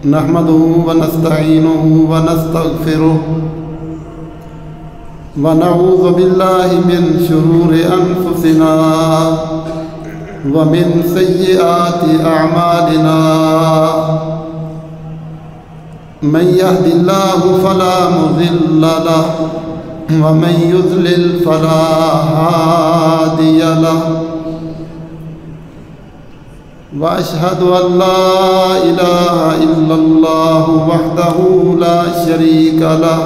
نحمده ونستعينه ونستغفره ونعوذ بالله من شرور أنفسنا ومن سيئات أعمالنا من يهد الله فلا مضل له ومن يضلل فلا هادي له وأشهد أن لا إله إلا الله وحده لا شريك له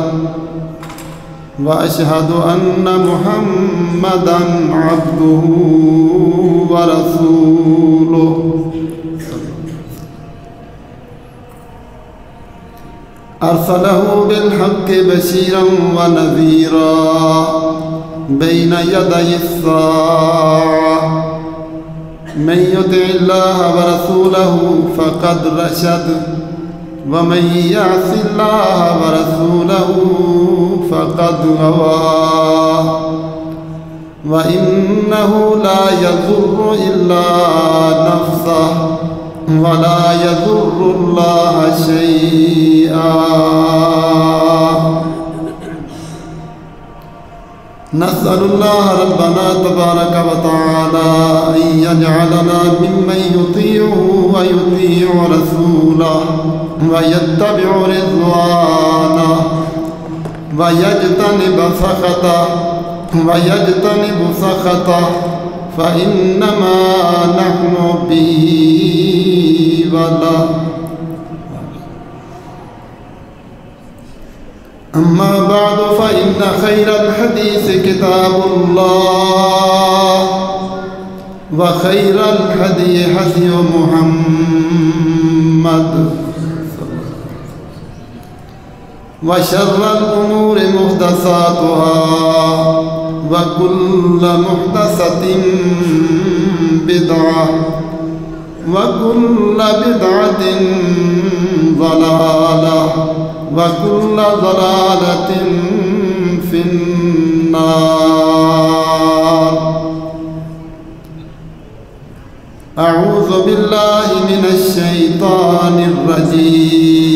وأشهد أن محمدًا عبده ورسوله أرسله بالحق بشيرا ونذيرا بين يدي الساعة من يطع الله ورسوله فقد رشد ومن يعص الله ورسوله فقد غوى وإنه لا يضر إلا نفسه ولا يضر الله شيئا نسأل الله ربنا تبارك وتعالى أن يجعلنا ممن يطيعه ويطيع رسوله ويتبع رضوانه ويجتنب سخطه فإنما نحن به وله أما بعد فإن خير الحديث كتاب الله وخير الهدي هدي محمد وشر الأمور محدثاتها وكل محدثة بدعة وكل بدعة ضلالة وكل ضلالة في النار أعوذ بالله من الشيطان الرجيم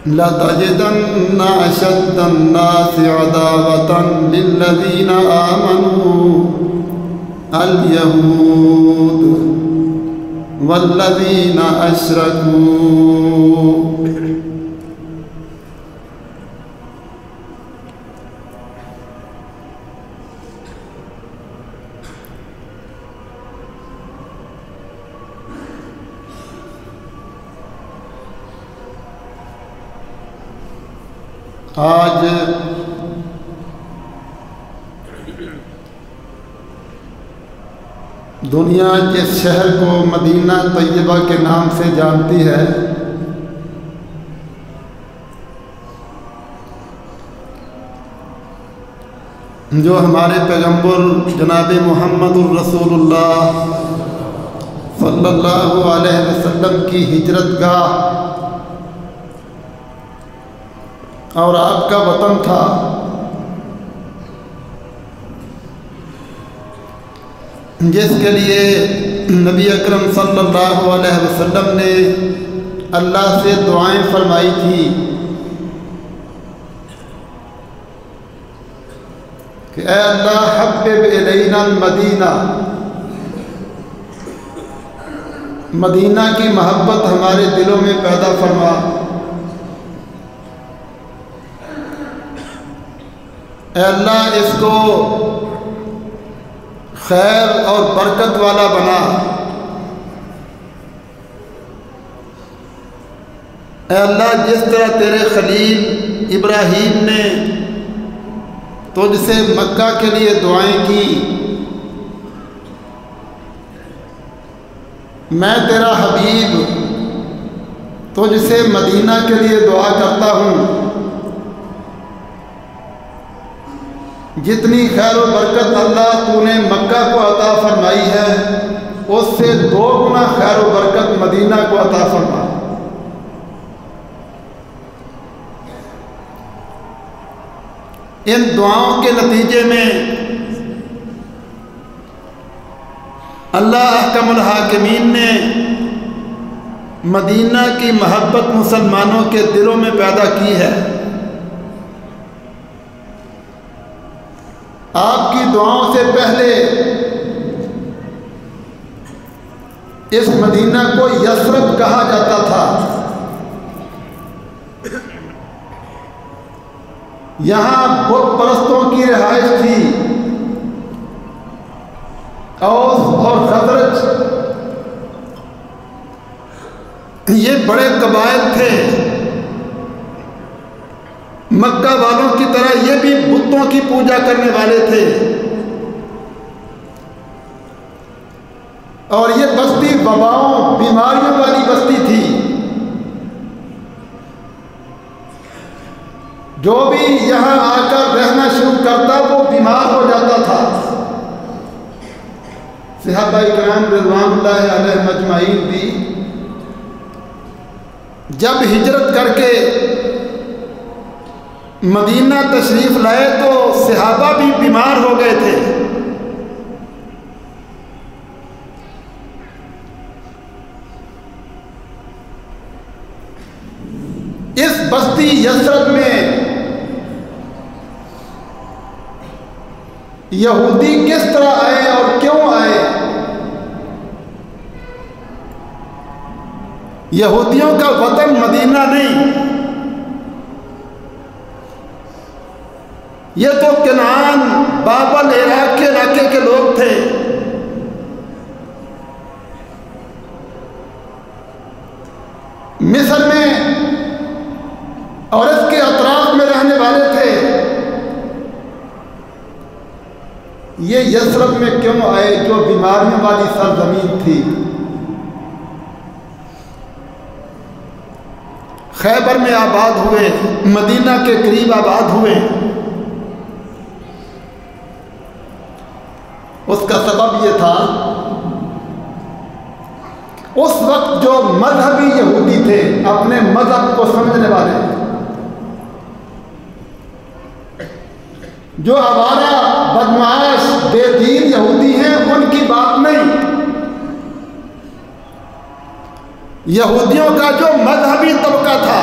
لتجدن أشد الناس عداوة للذين آمنوا اليهود والذين أشركوا آج دنیا جس شہر کو مدینہ طیبہ کے نام سے جانتی ہے، جو ہمارے پیغمبر جناب محمد الرسول اللہ صلی اللہ علیہ وسلم کی ہجرت گاہ اور آپ کا وطن تھا، جس کے لیے نبی اکرم صلی اللہ علیہ وسلم نے اللہ سے دعائیں فرمائی تھی کہ اے اللہ حبب الینا المدینہ، مدینہ کی محبت ہمارے دلوں میں پیدا فرما، اے اللہ اس کو خیر اور برکت والا بنا، اے اللہ جس طرح تیرے خلیل ابراہیم نے تجھ سے مکہ کے لیے دعائیں کی، میں تیرا حبیب تجھ سے مدینہ کے لیے دعا کرتا ہوں، جتنی خیر و برکت اللہ تو نے مکہ کو عطا فرمائی ہے، اس سے 2 گنا خیر و برکت مدینہ کو عطا فرما۔ ان دعاؤں کے نتیجے میں اللہ احکم الحاکمین نے مدینہ کی محبت مسلمانوں کے دلوں میں پیدا کی ہے۔ آپ کی دعاؤں سے پہلے اس مدینہ کو یثرب کہا جاتا تھا۔ یہاں بت پرستوں کی رہائش تھی۔ اوس اور خزرج یہ بڑے قبائل تھے۔ مکہ والوں کی طرح یہ بھی بتوں کی پوجا کرنے والے تھے، اور یہ بستی وباؤں بیماریوں والی بستی تھی۔ جو بھی یہاں آ کر رہنا شروع کرتا وہ بیمار ہو جاتا تھا۔ صحابہ کرام رضوان اللہ علیہ مجمعین بھی جب ہجرت کر کے مدینہ تشریف لائے تو صحابہ بھی بیمار ہو گئے تھے۔ اس بستی یثرب میں یہودی کس طرح آئے اور کیوں آئے؟ یہودیوں کا وطن مدینہ نہیں، یہ تو کنعان بابل عراق کے علاقے کے لوگ تھے۔ مصر میں اور اس کے اطراف میں رہنے والے تھے۔ یہ یثرب میں کیوں آئے جو بیماریوں والی سرزمین تھی؟ خیبر میں آباد ہوئے، مدینہ کے قریب آباد ہوئے۔ اس کا سبب یہ تھا، اس وقت جو مذہبی یہودی تھے، اپنے مذہب کو سمجھنے والے، جو آوارہ بدمعاش بے دین یہودی ہیں، ان کی بات نہیں۔ یہودیوں کا جو مذہبی طبقہ تھا،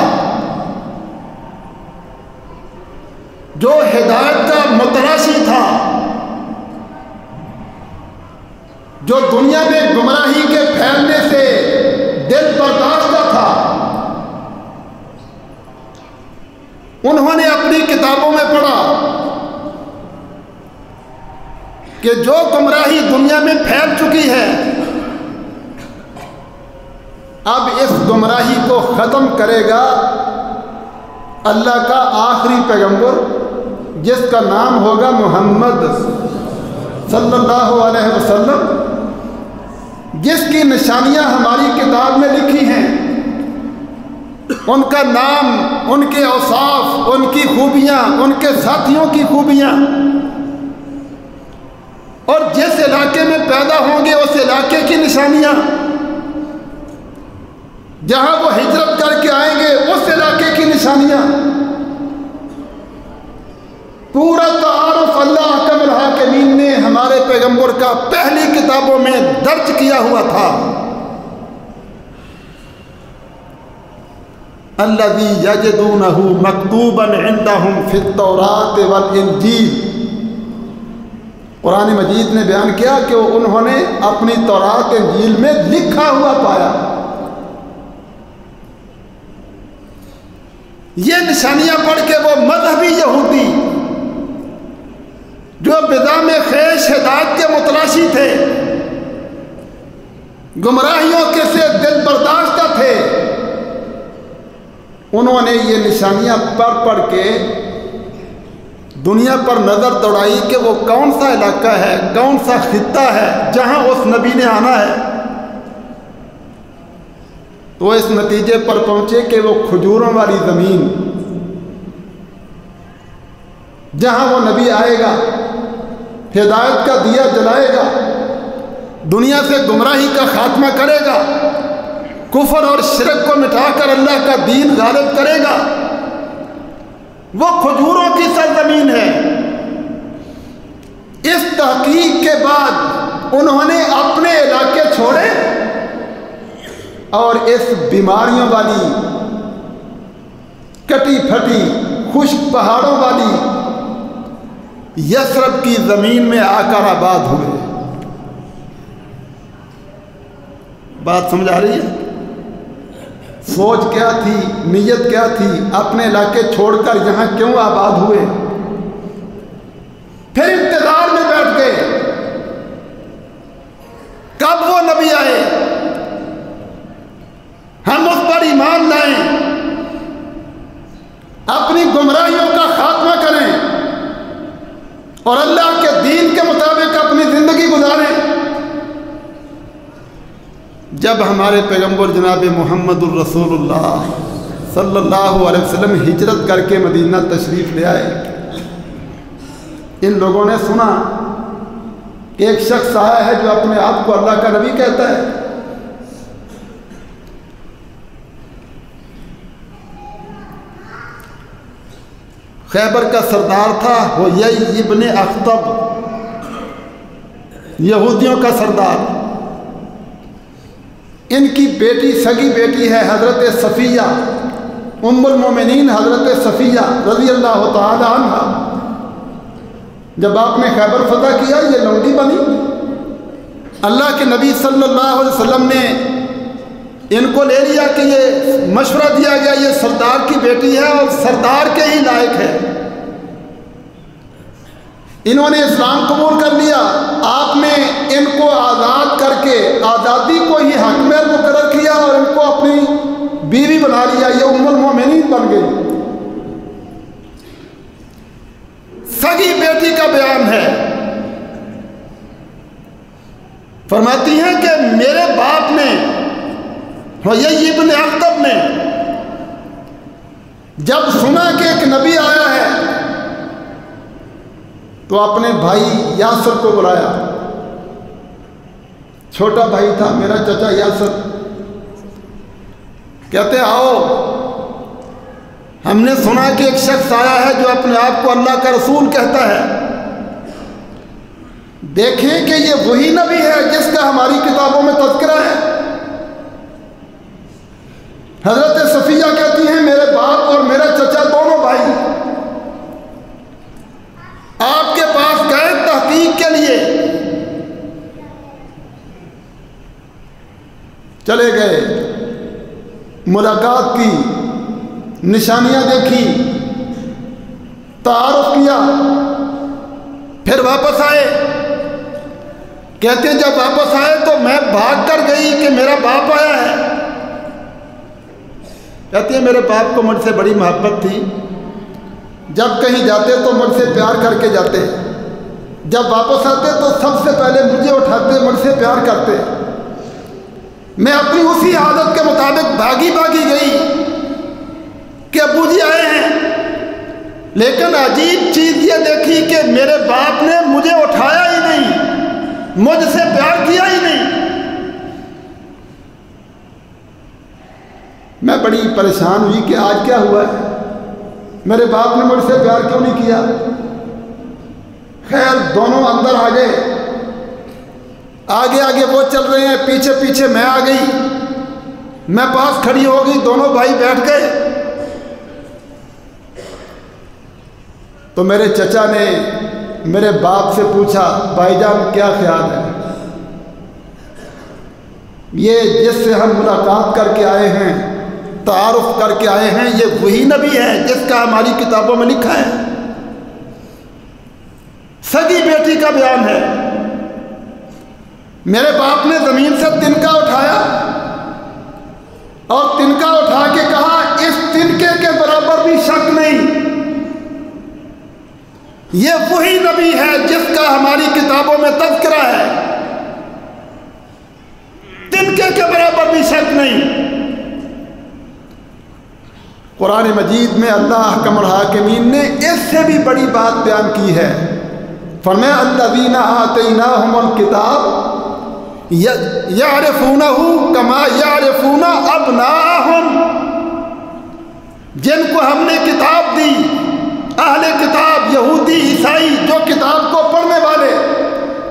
جو ہدایت کا متلاشی تھا، جو دنیا میں گمراہی کے پھیلنے سے دل برداشتہ تھا، انہوں نے اپنی کتابوں میں پڑھا کہ جو گمراہی دنیا میں پھیل چکی ہے، اب اس گمراہی کو ختم کرے گا اللہ کا آخری پیغمبر، جس کا نام ہوگا محمد صلی اللہ علیہ وسلم، جس کی نشانیاں ہماری کتاب میں لکھی ہیں، ان کا نام، ان کے اوصاف، ان کی خوبیاں، ان کے ساتھیوں کی خوبیاں، اور جس علاقے میں پیدا ہوں گے اس علاقے کی نشانیاں، جہاں وہ ہجرت کر کے آئیں گے اس علاقے کی نشانیاں، پورا تعارف اللہ احکم الحاکمین نے ہمارے پیغمبر کا پہلی کتابوں میں درج کیا ہوا تھا۔ الذی یجدونہ مکتوبا عندہم فی التوراۃ والانجیل، قرآن مجید نے بیان کیا کہ انہوں نے اپنی تورات انجیل میں لکھا ہوا پایا۔ یہ نشانیاں پڑھ کے وہ مذہبی یہودی جو بزام خیش ہدایت کے متلاشی تھے، گمراہیوں کے سے دل برداشتہ تھے، انہوں نے یہ نشانیاں پڑھ پڑھ کے دنیا پر نظر دوڑائی کہ وہ کون سا علاقہ ہے، کون سا خطہ ہے جہاں اس نبی نے آنا ہے۔ تو اس نتیجے پر پہنچے کہ وہ کھجوروں والی زمین جہاں وہ نبی آئے گا، ہدایت کا دیا جلائے گا، دنیا سے گمراہی کا خاتمہ کرے گا، کفر اور شرک کو مٹا کر اللہ کا دین غالب کرے گا، وہ کھجوروں کی سرزمین ہے۔ اس تحقیق کے بعد انہوں نے اپنے اور اس بیماریوں والی کٹی پھٹی خشک پہاڑوں والی یثرب کی زمین میں آ کر آباد ہوئے۔ بات سمجھ آ رہی ہے؟ سوچ کیا تھی، نیت کیا تھی، اپنے علاقے چھوڑ کر یہاں کیوں آباد ہوئے؟ پھر انتظار میں بیٹھ گئے کب وہ نبی آئے، ہم اس پر ایمان لائیں، اپنی گمراہیوں کا خاتمہ کریں اور اللہ کے دین کے مطابق اپنی زندگی گزاریں۔ جب ہمارے پیغمبر جناب محمد الرسول اللہ صلی اللہ علیہ وسلم ہجرت کر کے مدینہ تشریف لے آئے، ان لوگوں نے سنا کہ ایک شخص آیا ہے جو اپنے آپ کو اللہ کا نبی کہتا ہے۔ خیبر کا سردار تھا حیی ابن اخطب، یہودیوں کا سردار۔ ان کی بیٹی سگی بیٹی ہے حضرت صفیہ، ام المومنین حضرت صفیہ رضی اللہ تعالی عنہ۔ جب آپ نے خیبر فتح کیا یہ لونڈی بنی۔ اللہ کے نبی صلی اللہ علیہ وسلم نے ان کو لے لیا کہ یہ مشورہ دیا گیا یہ سردار کی بیٹی ہے اور سردار کے ہی لائق ہے۔ انہوں نے اسلام قبول کر لیا۔ آپ نے ان کو آزاد کر کے آزادی کو ہی حق میں مقرر کیا اور ان کو اپنی بیوی بنا لیا، یہ ام المومنین بن گئی۔ سگی بیٹی کا بیان ہے، فرماتی ہیں کہ میرے باپ نے حیی ابن اخطب نے جب سنا کہ ایک نبی آیا ہے تو اپنے بھائی یاسر کو بلایا۔ چھوٹا بھائی تھا میرا چچا یاسر، کہتے آؤ ہم نے سنا کہ ایک شخص آیا ہے جو اپنے آپ کو اللہ کا رسول کہتا ہے، دیکھیں کہ یہ وہی نبی ہے جس کا ہماری کتابوں میں تذکرہ ہے۔ حضرت صفیہ کہتی ہیں میرے باپ اور میرا چچا دونوں بھائی آپ کے پاس گئے تحقیق کے لیے، چلے گئے، ملاقات کی، نشانیاں دیکھی، تعارف کیا، پھر واپس آئے۔ کہتے ہیں جب واپس آئے تو میں بھاگ کر گئی کہ میرا باپ آیا ہے۔ کہتے ہیں میرے باپ کو مجھ سے بڑی محبت تھی، جب کہیں جاتے تو مجھ سے پیار کر کے جاتے، جب واپس آتے تو سب سے پہلے مجھے اٹھاتے، مجھ سے پیار کرتے۔ میں اپنی اسی عادت کے مطابق بھاگی گئی کہ ابو جی آئے ہیں، لیکن عجیب چیز یہ دیکھی کہ میرے باپ نے مجھے اٹھایا ہی نہیں، مجھ سے پیار کیا ہی نہیں۔ میں بڑی پریشان ہوئی کہ آج کیا ہوا ہے، میرے باپ نے مجھ سے پیار کیوں نہیں کیا۔ خیر دونوں اندر آ گئے، آگے وہ چل رہے ہیں، پیچھے پیچھے میں آ گئی، میں پاس کھڑی ہو گئی، دونوں بھائی بیٹھ گئے۔ تو میرے چچا نے میرے باپ سے پوچھا بھائی جان کیا خیال ہے، یہ جس سے ہم ملاقات کر کے آئے ہیں، تعارف کر کے آئے ہیں، یہ وہی نبی ہے جس کا ہماری کتابوں میں لکھا ہے؟ سگی بیٹی کا بیان ہے، میرے باپ نے زمین سے تنکا اٹھایا اور تنکا اٹھا کے کہا اس تنکے کے برابر بھی شک نہیں، یہ وہی نبی ہے جس کا ہماری کتابوں میں تذکرہ ہے، تنکے کے برابر بھی شک نہیں۔ قرآن مجید میں اللہ احکم الحاکمین نے اس سے بھی بڑی بات بیان کی ہے، فرمایا الذین آتیناہم الکتاب یعرفونہ کما یعرفون ابناءہم، جن کو ہم نے کتاب دی، اہل کتاب یہودی عیسائی جو کتاب کو پڑھنے والے،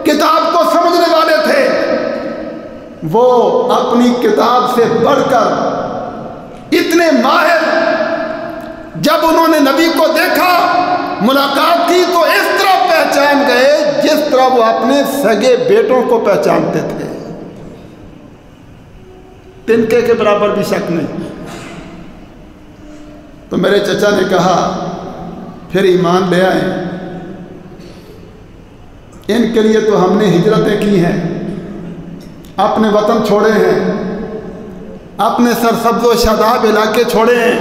کتاب کو سمجھنے والے تھے، وہ اپنی کتاب سے بڑھ کر اتنے ماہر، جب انہوں نے نبی کو دیکھا، ملاقات کی، تو اس طرح پہچان گئے جس طرح وہ اپنے سگے بیٹوں کو پہچانتے تھے، تنکے کے برابر بھی شک نہیں۔ تو میرے چچا نے کہا پھر ایمان لے آئیں، ان کے لیے تو ہم نے ہجرتیں کی ہیں، اپنے وطن چھوڑے ہیں، اپنے سرسبز و شاداب علاقے چھوڑے ہیں،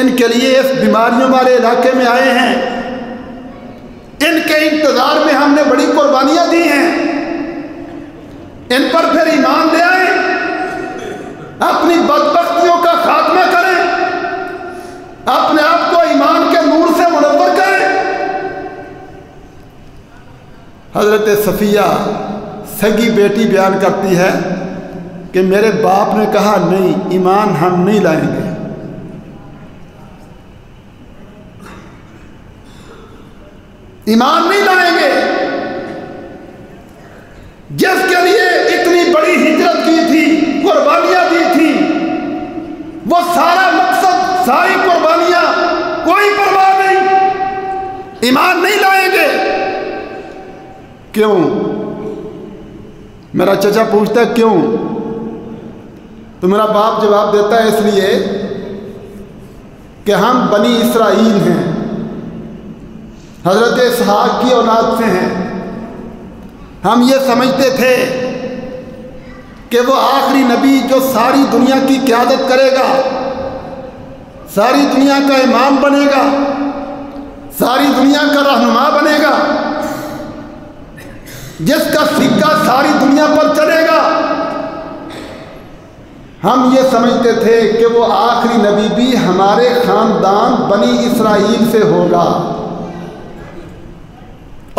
ان کے لیے اس بیماریوں والے علاقے میں آئے ہیں، ان کے انتظار میں ہم نے بڑی قربانیاں دی ہیں، ان پر پھر ایمان لے آئیں، اپنی بدبختیوں کا خاتمہ کریں، اپنے آپ کو ایمان کے نور سے منور کریں۔ حضرت صفیہ سگی بیٹی بیان کرتی ہے کہ میرے باپ نے کہا نہیں، ایمان ہم نہیں لائیں گے۔ ایمان نہیں لائیں گے، جس کے لیے اتنی بڑی ہجرت کی تھی، قربانیاں دی تھی، وہ سارا مقصد، ساری قربانیاں، کوئی پرواہ نہیں، ایمان نہیں لائیں گے۔ کیوں؟ میرا چچا پوچھتا ہے کیوں؟ تو میرا باپ جواب دیتا ہے اس لیے کہ ہم بنی اسرائیل ہیں، حضرت اسحاق کی اولاد سے ہیں، ہم یہ سمجھتے تھے کہ وہ آخری نبی جو ساری دنیا کی قیادت کرے گا، ساری دنیا کا امام بنے گا، ساری دنیا کا رہنما بنے گا، جس کا سکہ ساری دنیا پر چلے گا، ہم یہ سمجھتے تھے کہ وہ آخری نبی بھی ہمارے خاندان بنی اسرائیل سے ہوگا،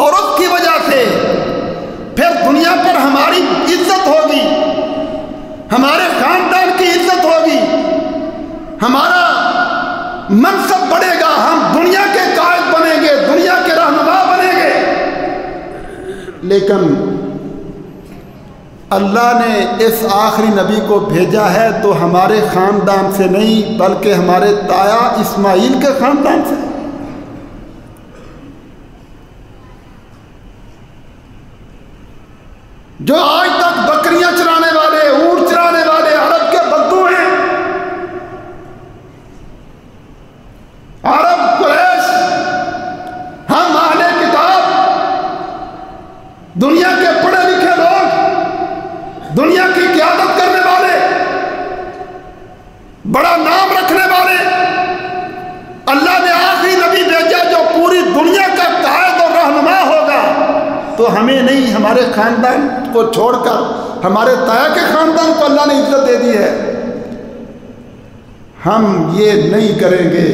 اور اس کی وجہ سے پھر دنیا پر ہماری عزت ہوگی، ہمارے خاندان کی عزت ہوگی، ہمارا منصب بڑھے گا، ہم دنیا کے قائد بنیں گے، دنیا کے رہنما بنیں گے۔ لیکن اللہ نے اس آخری نبی کو بھیجا ہے تو ہمارے خاندان سے نہیں، بلکہ ہمارے تایا اسماعیل کے خاندان سے۔ جو آج تک بکریاں چرانے والے، اونٹ چرانے والے عرب کے بدو ہیں، عرب قریش، ہم اہل کتاب، دنیا کے پڑھے لکھے لوگ، دنیا کی قیادت کرنے والے، بڑا نام رکھنے والے، اللہ نے آخری نبی بھیجا جو پوری دنیا کا قائد اور رہنما ہوگا، تو ہمیں نہیں، ہمارے خاندان کو چھوڑ کر ہمارے تایا کے خاندان کو اللہ نے عزت دے دی ہے، ہم یہ نہیں کریں گے۔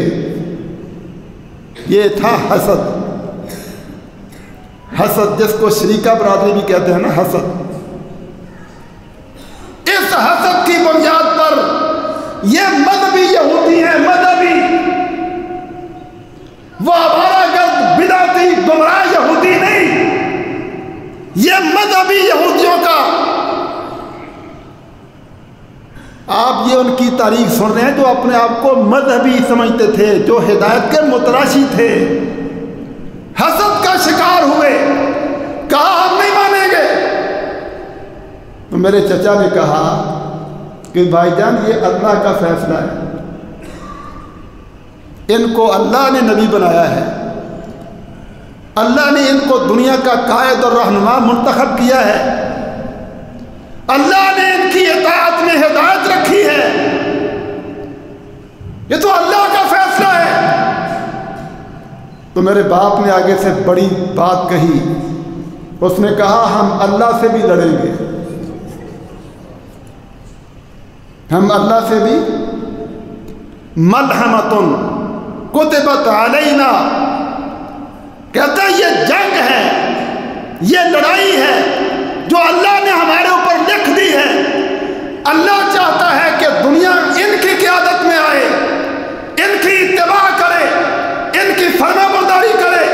یہ تھا حسد، حسد جس کو شریکہ برادری بھی کہتے ہیں نا، حسد۔ اس حسد کی بنیاد پر یہ مذہبی یہودی ہیں، مذہبی، وہ ہمارا گرد بدعتی گمراہ یہودی نہیں، یہ مذہبی یہودیوں کا، آپ یہ ان کی تاریخ سن رہے ہیں جو اپنے آپ کو مذہبی سمجھتے تھے، جو ہدایت کے متلاشی تھے، حسد کا شکار ہوئے، کہا ہم نہیں مانیں گے۔ تو میرے چچا نے کہا کہ بھائی جان یہ اللہ کا فیصلہ ہے، ان کو اللہ نے نبی بنایا ہے، اللہ نے ان کو دنیا کا قائد اور رہنما منتخب کیا ہے، اللہ نے ان کی اطاعت میں ہدایت رکھی ہے، یہ تو اللہ کا فیصلہ ہے۔ تو میرے باپ نے آگے سے بڑی بات کہی، اس نے کہا ہم اللہ سے بھی لڑیں گے، ہم اللہ سے بھی، ملحمتن کتبت علینا، کہتا ہے یہ جنگ ہے، یہ لڑائی ہے جو اللہ نے ہمارے اوپر لکھ دی ہے۔ اللہ چاہتا ہے کہ دنیا ان کی قیادت میں آئے، ان کی اتباع کرے، ان کی فرما برداری کرے،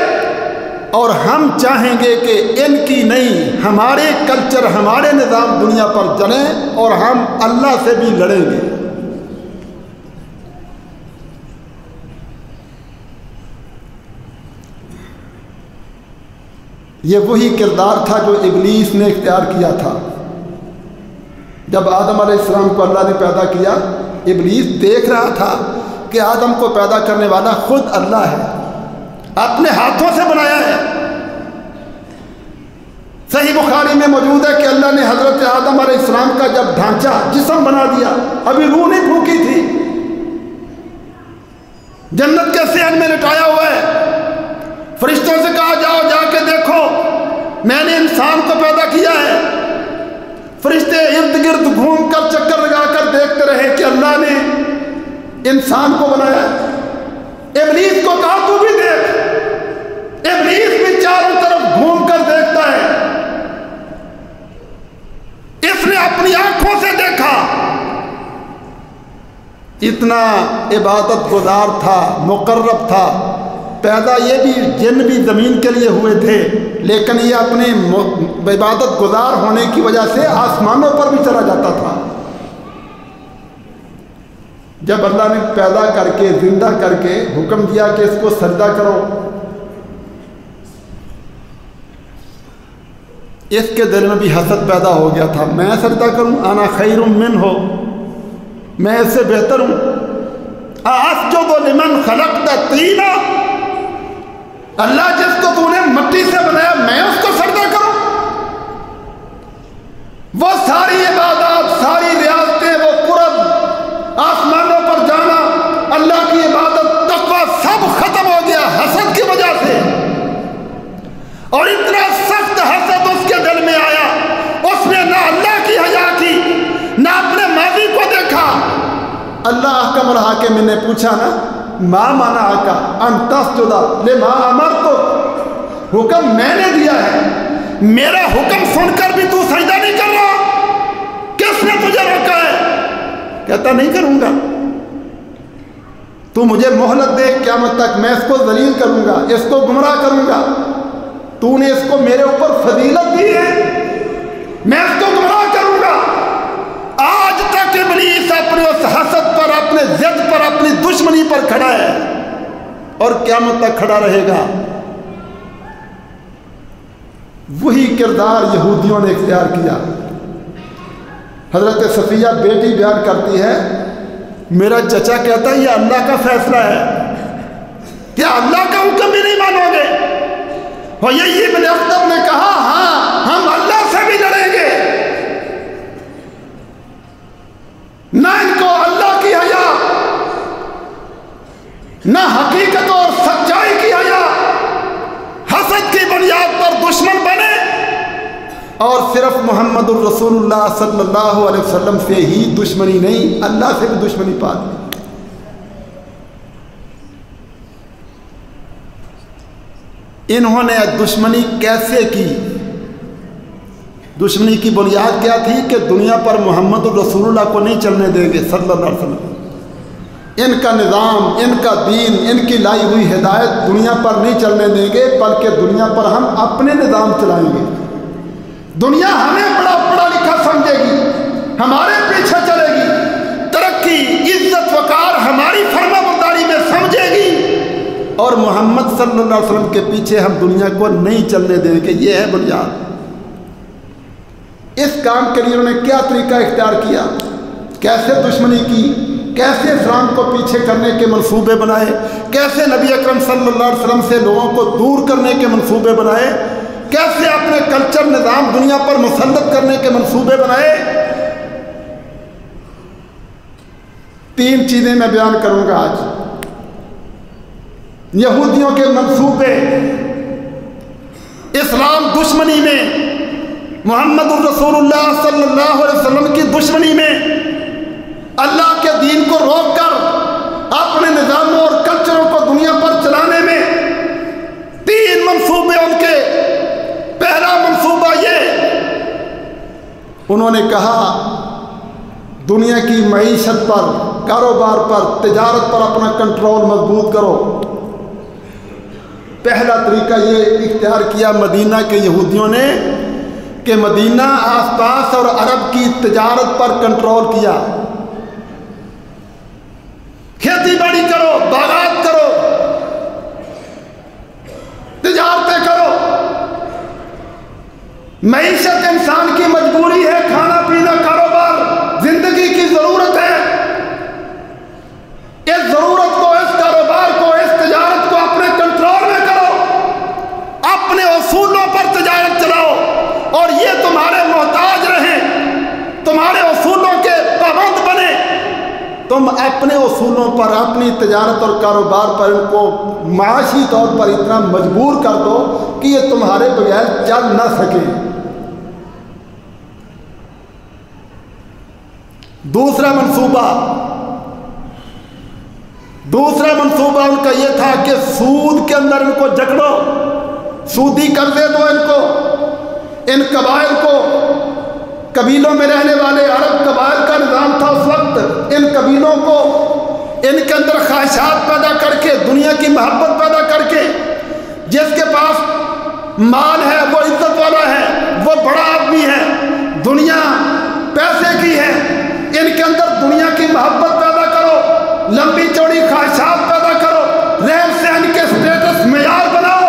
اور ہم چاہتے چاہیں گے کہ ان کی نہیں ہمارے کلچر ہمارے نظام دنیا پر چلیں اور ہم اللہ سے بھی لڑیں گے۔ یہ وہی کردار تھا جو ابلیس نے اختیار کیا تھا۔ جب آدم علیہ السلام کو اللہ نے پیدا کیا، ابلیس دیکھ رہا تھا کہ آدم کو پیدا کرنے والا خود اللہ ہے، اپنے ہاتھوں سے بنایا ہے۔ صحیح بخاری میں موجود ہے کہ اللہ نے حضرت آدم علیہ السلام کا جب ڈھانچہ جسم بنا دیا، ابھی روح نہیں پھونکی تھی، جنت کے صحن میں لٹایا ہوا ہے۔ فرشتوں سے کہا جاؤ جا کے دیکھو میں نے انسان کو پیدا کیا ہے۔ فرشتے ارد گرد گھوم کر چکر لگا کر دیکھتے رہے کہ اللہ نے انسان کو بنایا ہے۔ ابلیس کو کہا تو بھی دیکھ۔ ابلیس بھی چاروں طرف گھوم کر دیکھتا ہے۔ اس نے اپنی آنکھوں سے دیکھا، اتنا عبادت گزار تھا، مقرب تھا۔ پیدا یہ بھی جن بھی زمین کے لیے ہوئے تھے، لیکن یہ اپنے عبادت گزار ہونے کی وجہ سے آسمانوں پر بھی چلا جاتا تھا۔ جب اللہ نے پیدا کر کے زندہ کر کے حکم دیا کہ اس کو سجدہ کرو، اس کے دل میں بھی حسد پیدا ہو گیا تھا، میں سجدہ کروں، انا خیر منہ، میں اس سے بہتر ہوں۔ اسجد لمن خلقت طینا، اللہ جس کو تو نے مٹی سے بنایا میں اس کو سجدہ کروں۔ وہ ساری عبادات، ساری ریاضتیں، وہ قرب، آسمانوں پر جانا، اللہ کی عبادت، تقویٰ سب ختم ہو گیا حسد کی وجہ سے۔ اور اتنا سخت حسد اس کے دل میں آیا، اس نے نہ اللہ کی حیا کی، نہ اپنے ماضی کو دیکھا۔ اللہ احکم الحاکم نے پوچھا نا، ما منعک ان تسجد لما امرتک، حکم میں نے دیا ہے، میرا حکم سن کر بھی تو سجدہ نہیں کر رہا، کس نے تجھے روکا ہے؟ کہتا نہیں کروں گا، تو مجھے مہلت دے قیامت تک، میں اس کو ذلیل کروں گا، اس کو گمراہ کروں گا۔ تو نے اس کو میرے اوپر فضیلت دی ہے، میں اس کو گمراہ کروں گا۔ آج تک ابلیس اپنے اس حسد پر، اپنے ضد پر، اپنی دشمنی پر کھڑا ہے اور قیامت تک کھڑا رہے گا۔ وہی کردار یہودیوں نے اختیار کیا۔ حضرت صفیہ بیٹی بیان کرتی ہے، میرا چچا کہتا ہے یہ اللہ کا فیصلہ ہے، کیا اللہ کا حکم بھی نہیں مانو گے؟ حیی بن اخطب نے کہا ہاں ہم اللہ سے بھی لڑیں گے، نہ ان کو اللہ کی حیا، نہ حقیقت اور سچائی کی حیا، حسد کی بنیاد پر دشمن بنے اور صرف محمد الرسول اللہ صلی اللہ علیہ وسلم سے ہی دشمنی نہیں، اللہ سے بھی دشمنی پا دی۔ انہوں نے دشمنی کیسے کی؟ دشمنی کی بنیاد کیا تھی کہ دنیا پر محمد الرسول اللہ کو نہیں چلنے دیں گے صلی اللہ علیہ وسلم۔ ان کا نظام، ان کا دین، ان کی لائی ہوئی ہدایت دنیا پر نہیں چلنے دیں گے، بلکہ دنیا پر ہم اپنے نظام چلائیں گے۔ دنیا ہمیں بڑا پڑھا لکھا سمجھے گی، ہمارے پیچھے چلے گی، ترقی، عزت، وقار ہماری فرما برداری میں سمجھے گی، اور محمد صلی اللہ علیہ وسلم کے پیچھے ہم دنیا کو نہیں چلنے دیں گے۔ یہ ہے بنیاد۔ اس کام کے لیے انہوں نے کیا طریقہ اختیار کیا، کیسے دشمنی کی، کیسے اسلام کو پیچھے کرنے کے منصوبے بنائے، کیسے نبی اکرم صلی اللہ علیہ وسلم سے لوگوں کو دور کرنے کے منصوبے بنائے، کیسے اپنے کلچر نظام دنیا پر مسلط کرنے کے منصوبے بنائے۔ 3 چیزیں میں بیان کروں گا آج۔ یہودیوں کے منصوبے، اسلام دشمنی میں، محمد الرسول اللہ صلی اللہ علیہ وسلم کی دشمنی میں، اللہ کے دین کو روک کر اپنے نظاموں اور کلچروں کو دنیا پر چلانے میں 3 منصوبے ان کے۔ پہلا منصوبہ یہ، انہوں نے کہا دنیا کی معیشت پر، کاروبار پر، تجارت پر اپنا کنٹرول مضبوط کرو۔ پہلا طریقہ یہ اختیار کیا مدینہ کے یہودیوں نے کہ مدینہ آس پاس اور عرب کی تجارت پر کنٹرول کیا. کھیتی باڑی کرو، باغات کرو، تجارتیں کرو. معیشت انسان کی مجبوری ہے، کھانا پینا، کاروبار زندگی کی ضرورت ہے. اس ضرورت کو، اس کاروبار کو، اس تجارت کو اپنے کنٹرول میں کرو، اپنے اصولوں پر تجارت چلاؤ اور یہ تمہارے محتاج رہیں، تمہارے اصولوں کے پابند بنے. تم اپنے اصولوں پر، اپنی تجارت اور کاروبار پر ان کو معاشی طور پر اتنا مجبور کر دو کہ یہ تمہارے بغیر چل نہ سکے. دوسرا منصوبہ ان کا یہ تھا کہ سود کے اندر ان کو جکڑو، سودی قرضے دو ان کو. ان قبائل کو، قبیلوں میں رہنے والے عرب قبائل کا نظام تھا اس وقت، ان قبیلوں کو ان کے اندر خواہشات پیدا کر کے، دنیا کی محبت پیدا کر کے، جس کے پاس مال ہے وہ عزت والا ہے، وہ بڑا آدمی ہے، دنیا پیسے کی ہے. ان کے اندر دنیا کی محبت پیدا کرو، لمبی چوڑی خواہشات پیدا کرو، رہن سہن کے سٹیٹس معیار بناؤ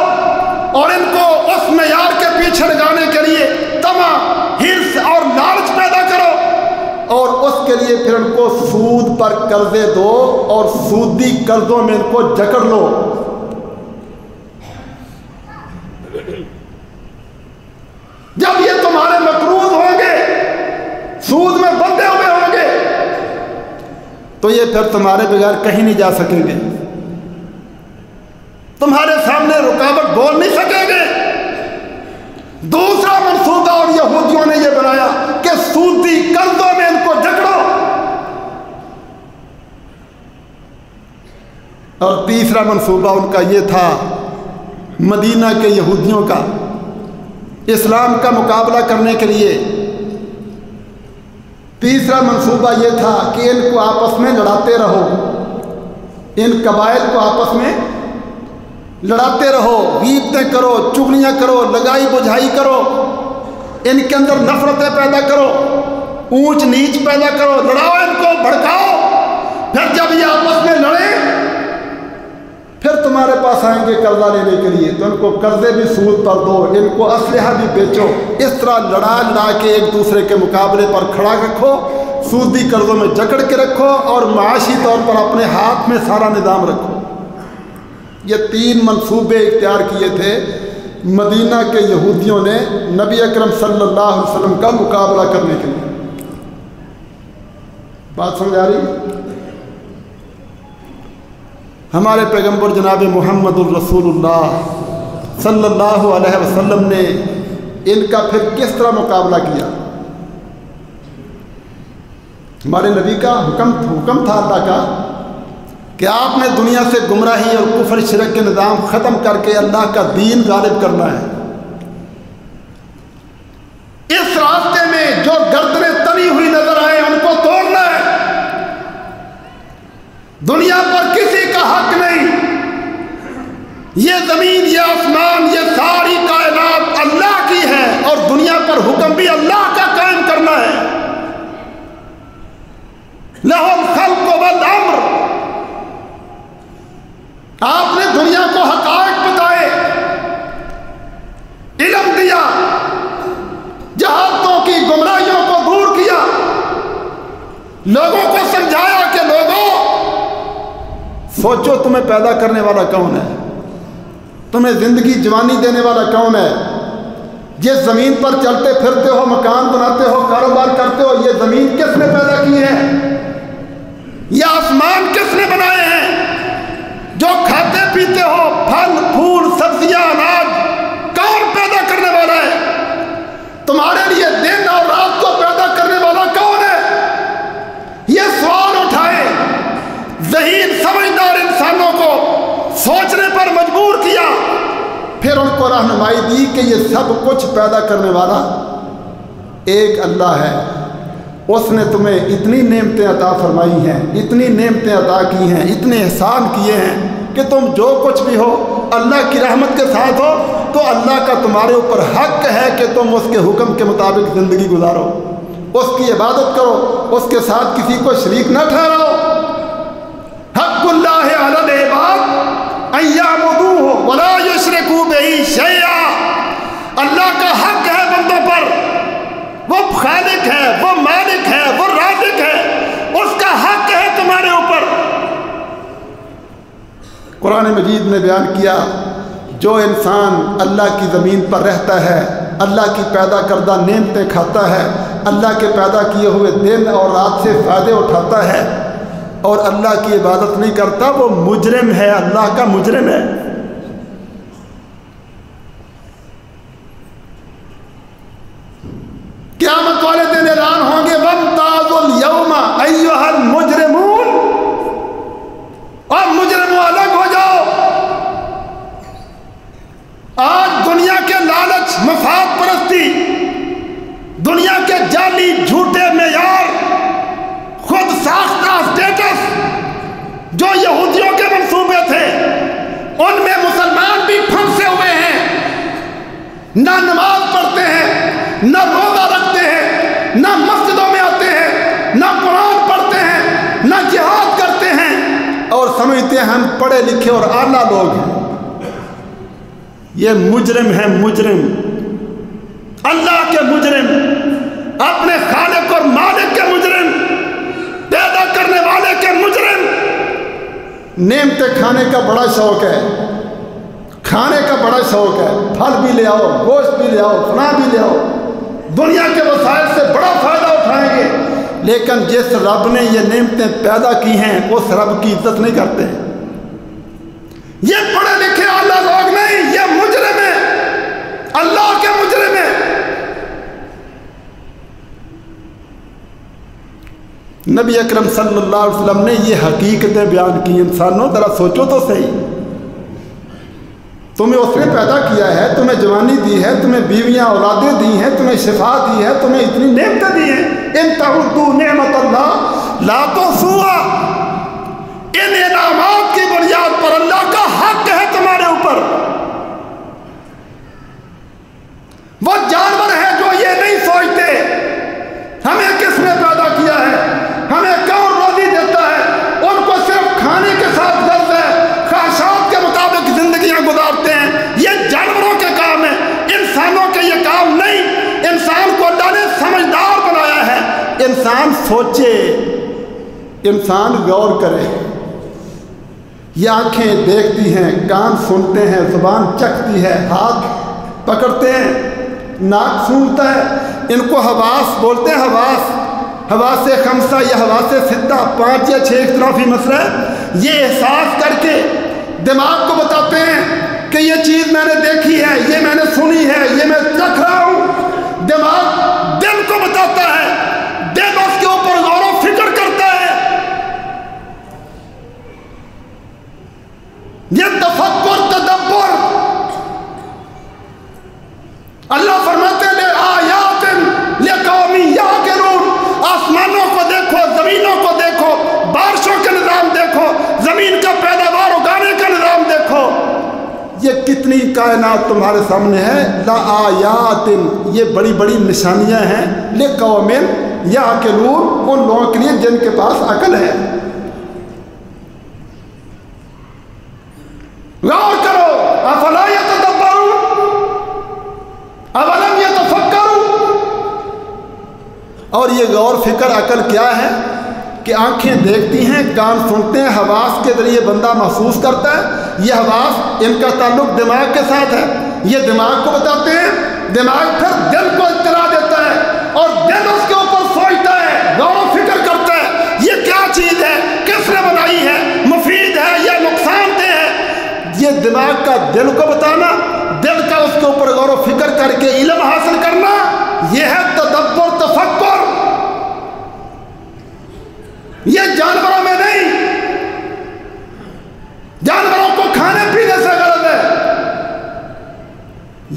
اور ان کو اس معیار کے پیچھے لگانے کے لیے طمع، حرص اور لالچ پیدا کرو اور اس کے لیے پھر ان کو سود پر قرضے دو اور سودی قرضوں میں ان کو جکڑ لو. جب یہ تمہارے مقروض ہوں گے، سود میں بندھے ہوئے ہوں گے، تو یہ پھر تمہارے بغیر کہیں نہیں جا سکیں گے، تمہارے سامنے رکاوٹ بول نہیں سکیں گے. دوسرا منصوبہ اور یہودیوں نے یہ بنایا کہ سودی قرضوں میں ان کو جکڑو. اور تیسرا منصوبہ ان کا یہ تھا مدینہ کے یہودیوں کا اسلام کا مقابلہ کرنے کے لیے. تیسرا منصوبہ یہ تھا کہ ان کو آپس میں لڑاتے رہو، ان قبائل کو آپس میں لڑاتے رہو، غیبتیں کرو، چغلیاں کرو، لگائی بجھائی کرو، ان کے اندر نفرتیں پیدا کرو، اونچ نیچ پیدا کرو، لڑاؤ ان کو، بھڑکاؤ. پھر جب یہ آپس میں لڑیں پھر تمہارے پاس آئیں گے قرضہ لینے کے لیے، تو ان کو قرضے بھی سود پر دو، ان کو اسلحہ بھی بیچو. اس طرح لڑا کے ایک دوسرے کے مقابلے پر کھڑا رکھو، سودی قرضوں میں جکڑ کے رکھو اور معاشی طور پر اپنے ہاتھ میں سارا نظام رکھو. یہ 3 منصوبے اختیار کیے تھے مدینہ کے یہودیوں نے نبی اکرم صلی اللہ علیہ وسلم کا مقابلہ کرنے کے لیے. بات سمجھ آ رہی؟ ہمارے پیغمبر جناب محمد الرسول اللہ صلی اللہ علیہ وسلم نے ان کا پھر کس طرح مقابلہ کیا؟ ہمارے نبی کا حکم تھا اللہ کا کہ آپ نے دنیا سے گمراہی اور کفر شرک کے نظام ختم کر کے اللہ کا دین غالب کرنا ہے. اس راستے میں جو گردنیں تنی ہوئی نظر آئے ان کو توڑنا ہے. دنیا پر کسی کا حق نہیں، یہ زمین، یہ آسمان، یہ ساری کائنات اللہ کی ہے اور دنیا پر حکم بھی اللہ کا قائم کرنا ہے. لَهُ الْخَلْقُ وَالْأَمْرُ. آپ نے دنیا کو حقائق بتائے، علم دیا، جہالتوں کی گمراہیوں کو دور کیا، لوگوں کو سمجھایا کہ لوگوں سوچو تمہیں پیدا کرنے والا کون ہے، تمہیں زندگی جوانی دینے والا کون ہے. جس زمین پر چلتے پھرتے ہو، مکان بناتے ہو، کاروبار کرتے ہو، یہ زمین کس نے پیدا کی ہے؟ یہ آسمان کس نے بنائے ہیں؟ جو کھاتے پیتے ہو، پھل پھول سبزیاں اناج، کون پیدا کرنے والا ہے؟ تمہارے لیے دن اور رات کو پیدا کرنے والا کون ہے؟ یہ سوال اٹھائے، ذہین سمجھدار انسانوں کو سوچنے پر مجبور کیا. پھر ان کو رہنمائی دی کہ یہ سب کچھ پیدا کرنے والا ایک اللہ ہے. اس نے تمہیں اتنی نعمتیں عطا فرمائی ہیں، اتنی نعمتیں عطا کی ہیں، اتنے احسان کیے ہیں کہ تم جو کچھ بھی ہو اللہ کی رحمت کے ساتھ ہو تو اللہ کا تمہارے اوپر حق ہے کہ تم اس کے حکم کے مطابق زندگی گزارو، اس کی عبادت کرو، اس کے ساتھ کسی کو شریک نہ ٹھہراؤ۔ حق اللہ علی العباد ان یعبدوہ ولا یشرکوا بہ شیئا، اللہ کا حق ہے بندوں پر، وہ خالق ہے، وہ مالک ہے، وہ رازق ہے، اس کا حق ہے تمہارے اوپر۔ قرآن مجید نے بیان کیا جو انسان اللہ کی زمین پر رہتا ہے، اللہ کی پیدا کردہ نعمتیں کھاتا ہے، اللہ کے پیدا کیے ہوئے دن اور رات سے فائدے اٹھاتا ہے اور اللہ کی عبادت نہیں کرتا، وہ مجرم ہے، اللہ کا مجرم ہے۔ قیامت والے دن اعلان ہوں گے وَامْتَازُوا الْيَوْمَ أَيُّهَا الْمُجْرِمُونَ، اور مجرموں الگ ہو جاؤ۔ آج دنیا کے لالچ، مفاد پرستی، دنیا کے جعلی جھوٹے معیار، خود ساختہ اسٹیٹس جو یہودیوں کے منصوبے تھے، ان میں مسلمان بھی پھنسے ہوئے ہیں، نہ نماز پڑھتے ہیں، نہ روزہ رکھتے ہیں، نہ مسجدوں میں آتے ہیں، نہ قرآن پڑھتے ہیں، نہ جہاد کرتے ہیں، اور سمجھتے ہیں ہم پڑھے لکھے اور اعلیٰ لوگ ہیں۔ یہ مجرم ہے، مجرم، اللہ کے مجرم، اپنے خالق اور مالک کے مجرم، پیدا کرنے والے کے مجرم۔ نعمتیں کھانے کا بڑا شوق ہے، کھانے کا بڑا شوق ہے، پھل بھی لے آؤ، گوشت بھی لے آؤ، فلاں بھی لے آؤ، دنیا کے وسائل سے بڑا فائدہ اٹھائیں گے، لیکن جس رب نے یہ نعمتیں پیدا کی ہیں اس رب کی عزت نہیں کرتے۔ یہ پڑھے لکھے اللہ لوگ نہیں، یہ مجرم ہیں، اللہ کے مجرم ہیں۔ نبی اکرم صلی اللہ علیہ وسلم نے یہ حقیقتیں بیان کی، انسانوں ذرا سوچو تو صحیح، تمہیں اس نے پیدا کیا ہے، تمہیں جوانی دی ہے، تمہیں بیویاں اولادیں دی ہیں، تمہیں شفا دی ہے، تمہیں اتنی نعمتیں دی ہیں، ان تعدوا نعمت اللہ لا تحصوها، ان انعامات کی بنیاد پر اللہ کا حق ہے تمہارے اوپر۔ وہ جانور ہیں جو یہ نہیں سوچتے ہمیں کس نے پیدا کیا ہے، ہمیں کون روزی دیتا ہے، ان کو صرف کھانے کے ساتھ غرض ہے، خواہشات کے مطابق زندگیاں گزارتے ہیں۔ یہ جانوروں کے کام ہیں، انسانوں کے یہ کام نہیں۔ انسان کو اللہ نے سمجھدار بنایا ہے، انسان سوچے، انسان غور کرے۔ یہ آنکھیں دیکھتی ہیں، کان سنتے ہیں، زبان چکھتی ہے، ہاتھ پکڑتے ہیں، ناک سونگتا ہے، ان کو حواس بولتے ہیں۔ حواس خمسہ یا حواس ستہ، 5 یا 6 اختلافی مسئلہ ہے۔ یہ احساس کر کے دماغ کو بتاتے ہیں کہ یہ چیز میں نے دیکھی ہے، یہ میں نے سنی ہے، یہ میں چکھ رہا ہوں۔ دماغ دل کو بتاتا ہے، دل اس کے اوپر غور و فکر کرتا ہے۔ یہ تفکر، تدبر، اللہ فرماتے ہیں آیات لقوم یعقلون، آسمانوں کو دیکھو، زمینوں کو دیکھو، بارشوں کے نظام دیکھو، زمین کا پیداوار اگانے کا نظام دیکھو، یہ کتنی کائنات تمہارے سامنے ہے۔ لا آیات، یہ بڑی بڑی نشانیاں ہیں، لقوم یعقلون، ان لوگوں کے لیے جن کے پاس عقل ہے۔ غور کرو، افلا یتدبرون اولم یتفکرون۔ اور یہ غور فکر عقل کیا ہے کہ آنکھیں دیکھتی ہیں، کان سنتے ہیں، حواس کے ذریعے بندہ محسوس کرتا ہے۔ یہ حواس، ان کا تعلق دماغ کے ساتھ ہے، یہ دماغ کو بتاتے ہیں، دماغ پھر دل کو اطلاع دیتا ہے اور دل اس کے اوپر سوچتا ہے، غور و فکر کرتا ہے، یہ کیا چیز ہے، کس نے بنائی ہے، مفید ہے یا نقصان دہ ہے۔ یہ دماغ کا دل کو بتانا، دل کا اس کے اوپر غور و فکر کر کے علم حاصل کرنا، یہ ہے تدبر، تفکر۔ یہ جانوروں میں نہیں، جانوروں کو کھانے پینے سے غرض ہے۔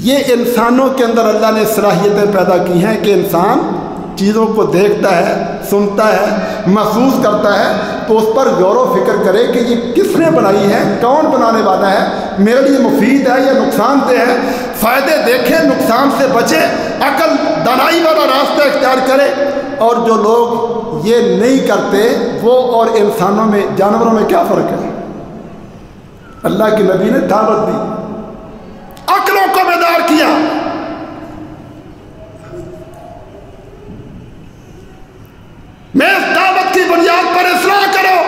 یہ انسانوں کے اندر اللہ نے صلاحیتیں پیدا کی ہیں کہ انسان چیزوں کو دیکھتا ہے، سنتا ہے، محسوس کرتا ہے تو اس پر غور و فکر کرے کہ یہ کس نے بنائی ہے، کون بنانے والا ہے، میرے لیے مفید ہے یا نقصان دہ ہے، فائدے دیکھے، نقصان سے بچے، عقل دانائی والا راستہ اختیار کرے۔ اور جو لوگ یہ نہیں کرتے وہ اور انسانوں میں، جانوروں میں کیا فرق ہے؟ اللہ کے نبی نے دعوت دی، عقلوں کو بیدار کیا۔ میں اس دعوت کی بنیاد پر اصلاح کرو۔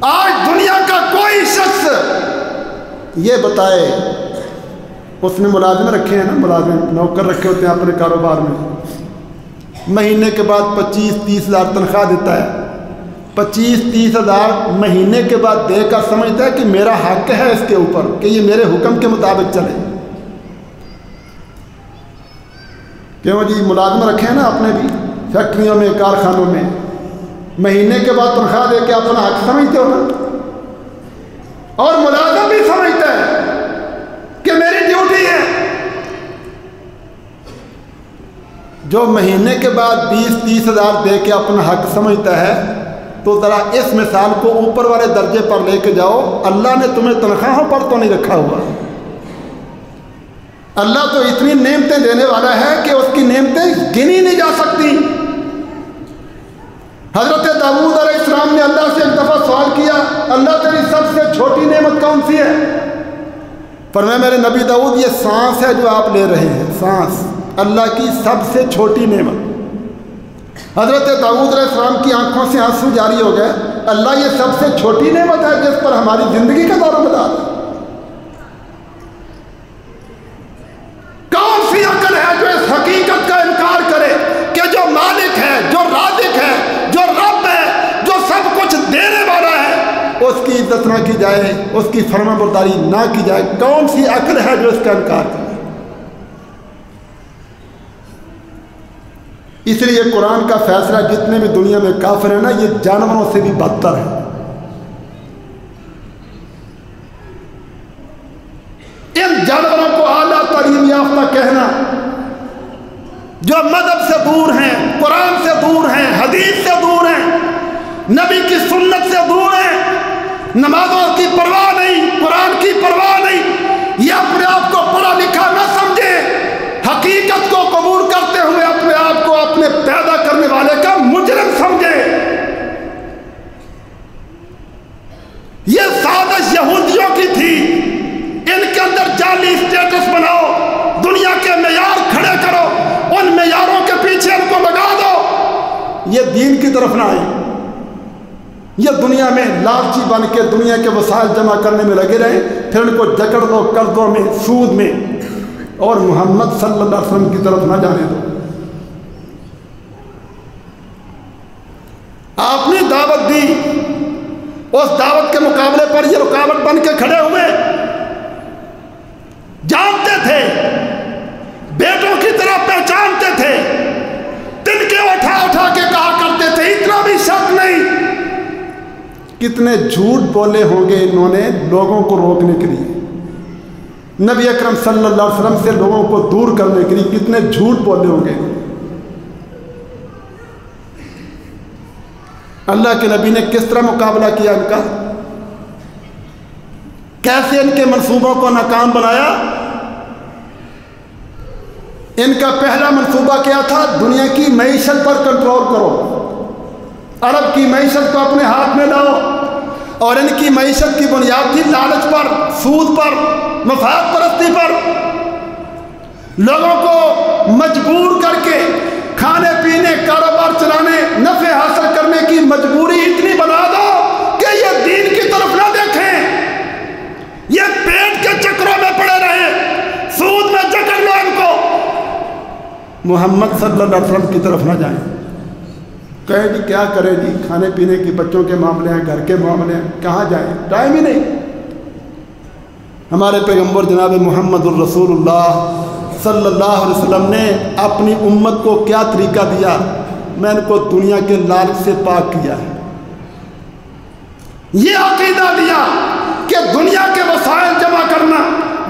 آج دنیا کا کوئی شخص یہ بتائے، اس نے ملازم رکھے ہیں نا، ملازم نوکر رکھے ہوتے ہیں اپنے کاروبار میں، مہینے کے بعد 25-30 ہزار تنخواہ دیتا ہے، 25-30 ہزار مہینے کے بعد دے کر سمجھتا ہے کہ میرا حق ہے اس کے اوپر کہ یہ میرے حکم کے مطابق چلے۔ کیوں جی؟ ملازم رکھے ہیں نا اپنے بھی، فیکٹریوں میں، کارخانوں میں، مہینے کے بعد تنخواہ دے کے اپنا حق سمجھتے ہو نا۔ اور ملازم بھی سمجھتا ہے کہ میری ڈیوٹی ہے۔ جو مہینے کے بعد 20-30 ہزار دے کے اپنا حق سمجھتا ہے، تو ذرا اس مثال کو اوپر والے درجے پر لے کے جاؤ۔ اللہ نے تمہیں تنخواہوں پر تو نہیں رکھا ہوا، اللہ تو اتنی نعمتیں دینے والا ہے کہ اس کی نعمتیں گنی نہیں جا سکتی۔ حضرت داؤد علیہ السلام نے اللہ سے ایک دفعہ سوال کیا، اللہ تیری سب سے چھوٹی نعمت کون سی ہے؟ فرمایا میرے نبی داؤد، یہ سانس ہے جو آپ لے رہے ہیں، سانس اللہ کی سب سے چھوٹی نعمت۔ حضرت داؤد علیہ السلام کی آنکھوں سے آنسو جاری ہو گئے، اللہ یہ سب سے چھوٹی نعمت ہے جس پر ہماری زندگی کا دار و مدار ہے؟ کون سی عقل ہے جو اس حقیقت کا انکار کرے کہ جو مالک ہے، جو رازق ہے، جو رب ہے، جو سب کچھ دینے والا ہے، اس کی عزت نہ کی جائے، اس کی فرما برداری نہ کی جائے؟ کون سی عقل ہے جو اس کا انکار کرے؟ اس لیے قرآن کا فیصلہ جتنے بھی دنیا میں کافر ہیں نا، یہ جانوروں سے بھی بدتر ہے۔ ان جانوروں کو اعلیٰ تعلیم یافتہ کہنا، جو مذہب سے دور ہیں، قرآن سے دور ہیں، حدیث سے دور ہیں، نبی کی سنت سے دور ہیں، نمازوں کی پرواہ نہیں، قرآن کی پرواہ نہیں، یہ اپنے آپ کو پڑھا لکھا نہ سمجھے، حقیقت کو قبول کرتے ہوئے اپنے آپ کو اپنے پیدا کرنے والے کا مجرم سمجھے۔ یہ سازش یہودیوں کی تھی، ان کے اندر جعلی اسٹیٹس بناؤ، دنیا کے معیار کھڑے کرو، ان معیاروں کے پیچھے ان کو لگا دو، یہ دین کی طرف نہ آئے، یہ دنیا میں لالچی بن کے دنیا کے وسائل جمع کرنے میں لگے رہے، پھر ان کو جکڑ دو قرضوں میں، سود میں، اور محمد صلی اللہ علیہ وسلم کی طرف نہ جانے دو۔ آپ نے دعوت دی، اس دعوت کے مقابلے پر یہ رکاوٹ بن کے کھڑے ہوئے، جانتے تھے، بیٹوں کی طرح پہچانتے تھے، دل کے اٹھا اٹھا کے کہا کرتے تھے، اتنا بھی شک نہیں۔ کتنے جھوٹ بولے ہوں گے انہوں نے لوگوں کو روکنے کے لیے، نبی اکرم صلی اللہ علیہ وسلم سے لوگوں کو دور کرنے کے لیے کتنے جھوٹ بولے ہوں گے۔ اللہ کے نبی نے کس طرح مقابلہ کیا ان کا، کیسے ان کے منصوبوں کو ناکام بنایا؟ ان کا پہلا منصوبہ کیا تھا؟ دنیا کی معیشت پر کنٹرول کرو، عرب کی معیشت کو اپنے ہاتھ میں لاؤ، اور ان کی معیشت کی بنیاد تھی لالچ پر، سود پر، مفاد پرستی پر، لوگوں کو مجبور کر کے کھانے پینے، کاروبار چلانے، نفع حاصل کرنے کی مجبوری اتنی بنا دو کہ یہ دین کی طرف نہ دیکھیں، یہ پیٹ کے چکروں میں پڑے رہیں، سود میں جکڑ لو ان کو، محمد صلی اللہ علیہ وسلم کی طرف نہ جائیں۔ کہے جی کیا کریں جی، کھانے پینے کی، بچوں کے معاملے ہیں، گھر کے معاملے ہیں، کہاں جائیں، ٹائم ہی نہیں۔ ہمارے پیغمبر جناب محمد الرسول اللہ صلی اللہ علیہ وسلم نے اپنی امت کو کیا طریقہ دیا؟ میں ان کو دنیا کے لالچ سے پاک کیا ہے، یہ عقیدہ دیا کہ دنیا کے وسائل جمع کرنا،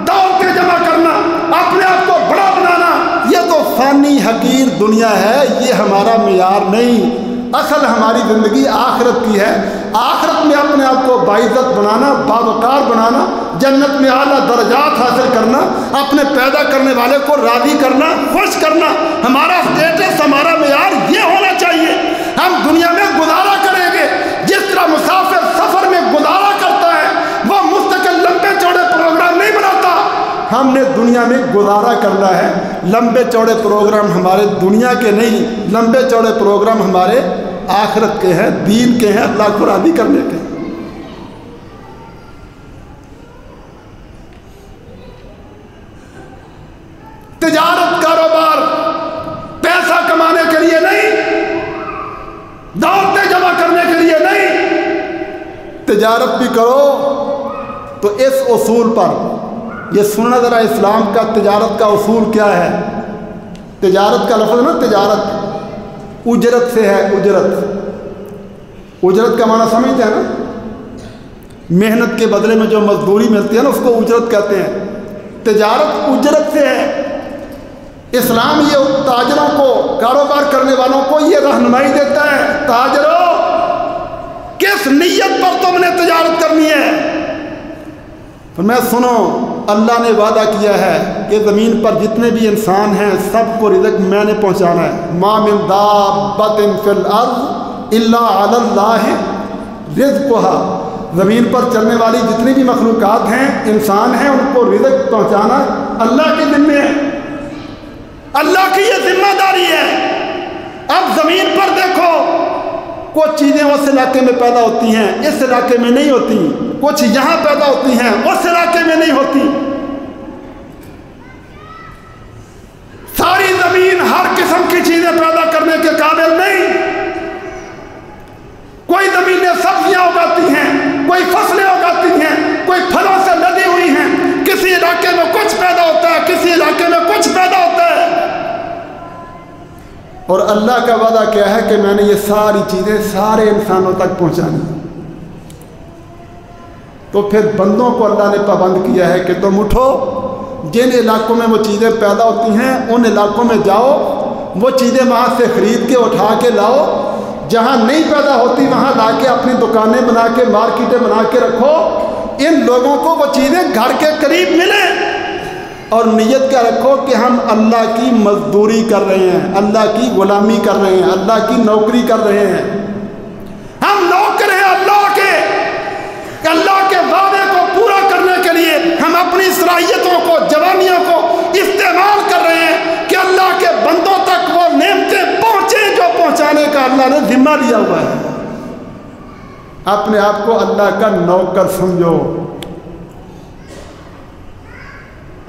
دولتیں جمع کرنا، اپنے آپ کو بڑا بنانا، یہ تو فانی حقیر دنیا ہے، یہ ہمارا معیار نہیں۔ اصل ہماری زندگی آخرت کی ہے۔ آخرت میں اپنے آپ کو باعزت بنانا، باوقار بنانا، جنت میں اعلیٰ درجات حاصل کرنا، اپنے پیدا کرنے والے کو راضی کرنا، خوش کرنا، ہمارا اسٹیٹس، ہمارا معیار یہ ہونا چاہیے۔ ہم دنیا میں گزارا کریں گے جس طرح مسافر سفر میں گزارا کرتا ہے، وہ مستقل لمبے چوڑے پروگرام نہیں بناتا۔ ہم نے دنیا میں گزارا کرنا ہے، لمبے چوڑے پروگرام ہمارے دنیا کے نہیں، لمبے چوڑے پروگرام ہمارے آخرت کے ہیں، دین کے ہیں، اللہ کو راضی کرنے کے۔ تجارت، کاروبار پیسہ کمانے کے لیے نہیں، دولتیں جمع کرنے کے لیے نہیں۔ تجارت بھی کرو تو اس اصول پر، یہ سننا ذرا اسلام کا تجارت کا اصول کیا ہے۔ تجارت کا لفظ نا، تجارت اجرت سے ہے، اجرت۔ اجرت کا معنی سمجھتے ہیں نا، محنت کے بدلے میں جو مزدوری ملتی ہے نا، اس کو اجرت کہتے ہیں۔ تجارت اجرت سے ہے۔ اسلام یہ تاجروں کو، کاروبار کرنے والوں کو یہ رہنمائی دیتا ہے، تاجروں کس نیت پر تم نے تجارت کرنی ہے؟ تو میں سنو، اللہ نے وعدہ کیا ہے کہ زمین پر جتنے بھی انسان ہیں سب کو رزق میں نے پہنچانا ہے۔ ما من دابۃ فی الارض الا علی اللہ رزقها، زمین پر چلنے والی جتنی بھی مخلوقات ہیں، انسان ہیں، ان کو رزق پہنچانا اللہ کے ذمہ ہے، اللہ کی یہ ذمہ داری ہے۔ اب زمین پر دیکھو، کچھ چیزیں اس علاقے میں پیدا ہوتی ہیں، اس علاقے میں نہیں ہوتی، کچھ یہاں پیدا ہوتی ہیں، اس علاقے میں نہیں ہوتی۔ ساری زمین ہر قسم کی چیزیں پیدا کرنے کے قابل نہیں۔ کوئی زمینیں سبزیاں اگاتی ہیں، کوئی فصلیں اگاتی ہیں، کوئی پھلوں سے لدی ہوئی ہیں، کسی علاقے میں کچھ پیدا ہوتا ہے، کسی علاقے میں کچھ پیدا ہوتا ہے۔ اور اللہ کا وعدہ کیا ہے کہ میں نے یہ ساری چیزیں سارے انسانوں تک پہنچانی۔ تو پھر بندوں کو اللہ نے پابند کیا ہے کہ تم اٹھو، جن علاقوں میں وہ چیزیں پیدا ہوتی ہیں ان علاقوں میں جاؤ، وہ چیزیں وہاں سے خرید کے اٹھا کے لاؤ، جہاں نہیں پیدا ہوتی وہاں لا کے اپنی دکانیں بنا کے، مارکیٹیں بنا کے رکھو، ان لوگوں کو وہ چیزیں گھر کے قریب ملیں۔ اور نیت کیا رکھو کہ ہم اللہ کی مزدوری کر رہے ہیں، اللہ کی غلامی کر رہے ہیں، اللہ کی نوکری کر رہے ہیں، ہم نوکر ہیں اللہ کے۔ اللہ کے وعدے کو پورا کرنے کے لیے ہم اپنی صلاحیتوں کو، جوانیوں کو استعمال کر رہے ہیں کہ اللہ کے بندوں تک وہ نعمتیں پہنچیں جو پہنچانے کا اللہ نے ذمہ لیا ہوا ہے۔ اپنے آپ کو اللہ کا نوکر سمجھو۔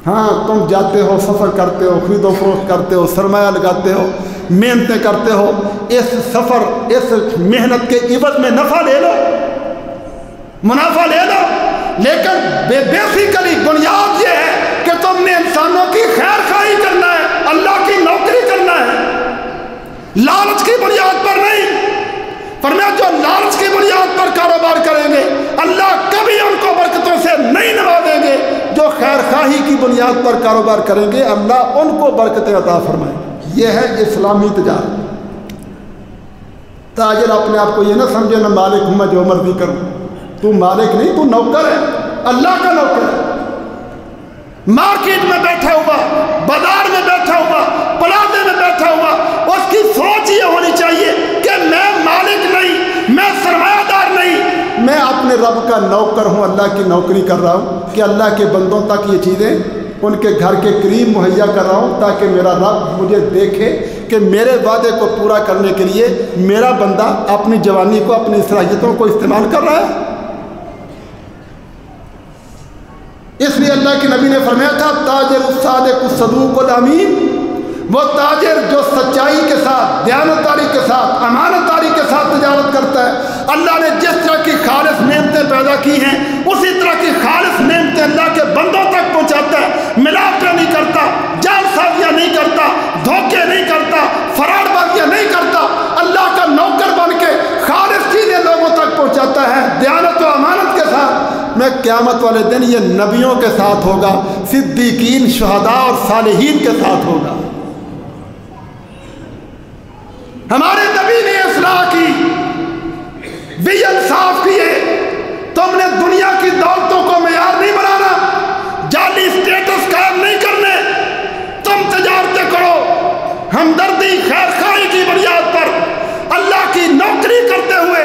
ہاں، تم جاتے ہو، سفر کرتے ہو، خرید و فروخت کرتے ہو، سرمایہ لگاتے ہو، محنتیں کرتے ہو، اس سفر، اس محنت کے عوض میں نفع لے لو، منافع لے لو، لیکن بیسیکلی بنیاد یہ ہے کہ تم نے انسانوں کی خیر خواہی کرنا ہے، اللہ کی نوکری کرنا ہے، لالچ کی بنیاد پر نہیں۔ فرمایا جو لالچ کی بنیاد پر کاروبار کریں گے اللہ کبھی ان کو برکتوں سے نہیں نوازیں گے، جو خیر خواہی کی بنیاد پر کاروبار کریں گے اللہ ان کو برکتیں عطا فرمائیں گے۔ یہ ہے اسلامی تجارت۔ تاجر اپنے آپ کو یہ نہ سمجھے میں مالک ہوں، میں جو مرضی کروں۔ تو مالک نہیں، تو نوکر ہے، اللہ کا نوکر ہے۔ مارکیٹ میں بیٹھا ہوا، بازار میں بیٹھا ہوا، پلازے میں بیٹھا ہوا، اس کی سوچ یہ ہونی چاہیے کہ میں مالک نہیں، میں سرمایہ دار نہیں، میں اپنے رب کا نوکر ہوں، اللہ کی نوکری کر رہا ہوں کہ اللہ کے بندوں تک یہ چیزیں ان کے گھر کے قریب مہیا کر رہا ہوں تاکہ میرا رب مجھے دیکھے کہ میرے وعدے کو پورا کرنے کے لیے میرا بندہ اپنی جوانی کو، اپنی صلاحیتوں کو استعمال کر رہا ہے۔ اس لیے اللہ کے نبی نے فرمایا تھا تاجر الصادق الصدوق الامین، وہ تاجر جو سچائی کے ساتھ، دیانتداری کے ساتھ، امانتداری کے ساتھ تجارت کرتا ہے، اللہ نے جس طرح کی خالص نعمتیں پیدا کی ہیں اسی طرح کی خالص نعمتیں اللہ کے بندوں تک پہنچاتا ہے، ملاوٹیں نہیں کرتا، جعل سازیاں نہیں کرتا، دھوکے نہیں کرتا، فراڈ بازیاں نہیں کرتا، اللہ کا نوکر بن کے خالص چیزیں لوگوں تک پہنچاتا ہے دیانت و امانت کے ساتھ۔ میں قیامت والے دن یہ نبیوں کے ساتھ ہوگا، صدیقین، شہداء اور صالحین کے ساتھ ہوگا۔ ہمارے نبی نے اصلاح کی، بھی انصاف کیے۔ تم نے دنیا کی دولتوں کو معیار نہیں بنانا، جعلی اسٹیٹس قائم نہیں کرنے۔ تم تجارتیں کرو ہمدردی خیر خواہی کی بنیاد پر، اللہ کی نوکری کرتے ہوئے،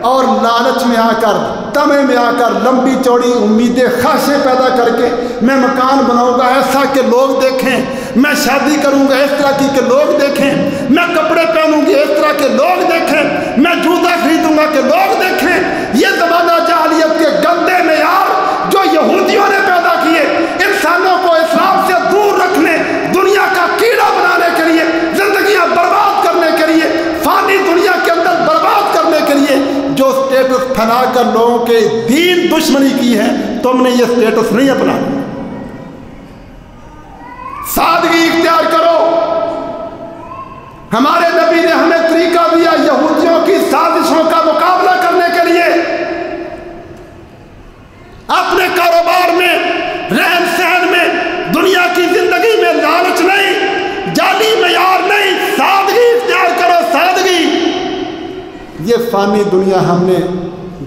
اور لالچ میں آ کر، طمع میں آ کر، لمبی چوڑی امیدیں خواہشیں پیدا کر کے میں مکان بناؤں گا ایسا کہ لوگ دیکھیں، میں شادی کروں گا اس طرح کی کہ لوگ دیکھیں، میں کپڑے پہنوں گی اس طرح کے لوگ دیکھیں، میں جوتا خریدوں گا کہ لوگ دیکھیں۔ یہ زمانہ جاہلیت کے گندے معیار جو یہودیوں نے پیدا کیے، انسانوں کو اسلام سے دور رکھنے، دنیا کا کیڑا بنانے کے لیے، زندگیاں برباد کرنے کے لیے، فانی دنیا کے اندر برباد کرنے کے لیے جو اسٹیٹس پھیلا کر لوگوں کے دین دشمنی کی ہے، تم نے یہ اسٹیٹس نہیں اپنایا۔ سادگی اختیار کرو۔ ہمارے نبی نے ہمیں طریقہ دیا یہودیوں کی سازشوں کا مقابلہ کرنے کے لیے۔ اپنے کاروبار میں، رہن سہن میں، دنیا کی زندگی میں لالچ نہیں، جعلی معیار نہیں، سادگی اختیار کرو، سادگی۔ یہ فانی دنیا ہم نے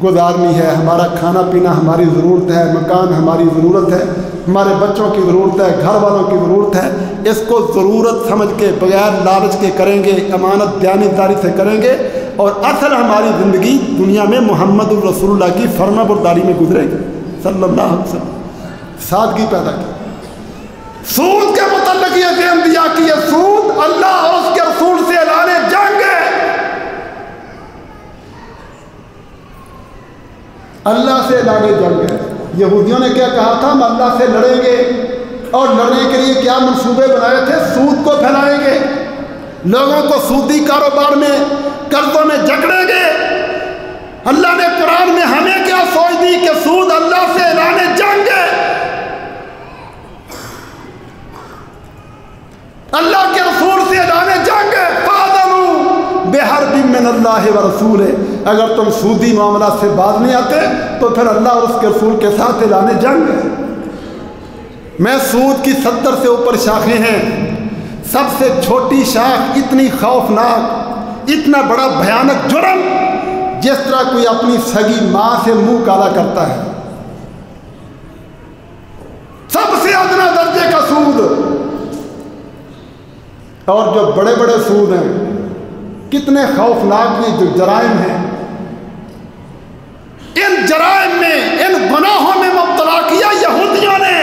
گزارنی ہے، ہمارا کھانا پینا ہماری ضرورت ہے، مکان ہماری ضرورت ہے، ہمارے بچوں کی ضرورت ہے، گھر والوں کی ضرورت ہے۔ اس کو ضرورت سمجھ کے بغیر لالچ کے کریں گے، امانت دیانتداری سے کریں گے، اور اصل ہماری زندگی دنیا میں محمد الرسول اللہ کی فرما برداری میں گزرے گی صلی اللہ علیہ وسلم۔ سادگی پیدا کی۔ سود کے متعلق یہ ذہن دیا کہ یہ سود اللہ اور اس کے رسول سے اعلان جنگ ہے۔ اللہ سے اعلان جنگ ہے۔ یہودیوں نے کیا کہا تھا؟ ہم اللہ سے لڑیں گے، اور لڑنے کے لیے کیا منصوبے بنائے تھے؟ سود کو پھیلائیں گے، لوگوں کو سودی کاروبار میں، قرضوں میں جکڑیں گے۔ اللہ نے قرآن میں ہمیں کیا سوچ دی کہ سود اللہ سے اعلان جنگ ہے۔ اللہ کے رسول سے اعلان جنگ ہے۔ فَأَذَنُوا بِحَرْبٍ مِّنَ اللَّهِ وَرَسُولِهِ۔ اگر تم سودی معاملات سے باز نہیں آتے تو پھر اللہ اور اس کے رسول کے ساتھ اعلان جنگ ہے۔ میں سود کی 70 سے اوپر شاخیں ہیں، سب سے چھوٹی شاخ اتنی خوفناک، اتنا بڑا بھیانک جرم، جس طرح کوئی اپنی سگی ماں سے منہ کالا کرتا ہے، سب سے ادنا درجے کا سود۔ اور جو بڑے بڑے سود ہیں، کتنے خوفناک یہ جو جرائم ہیں، ان جرائم میں، ان گناہوں میں مبتلا کیا یہودیوں نے۔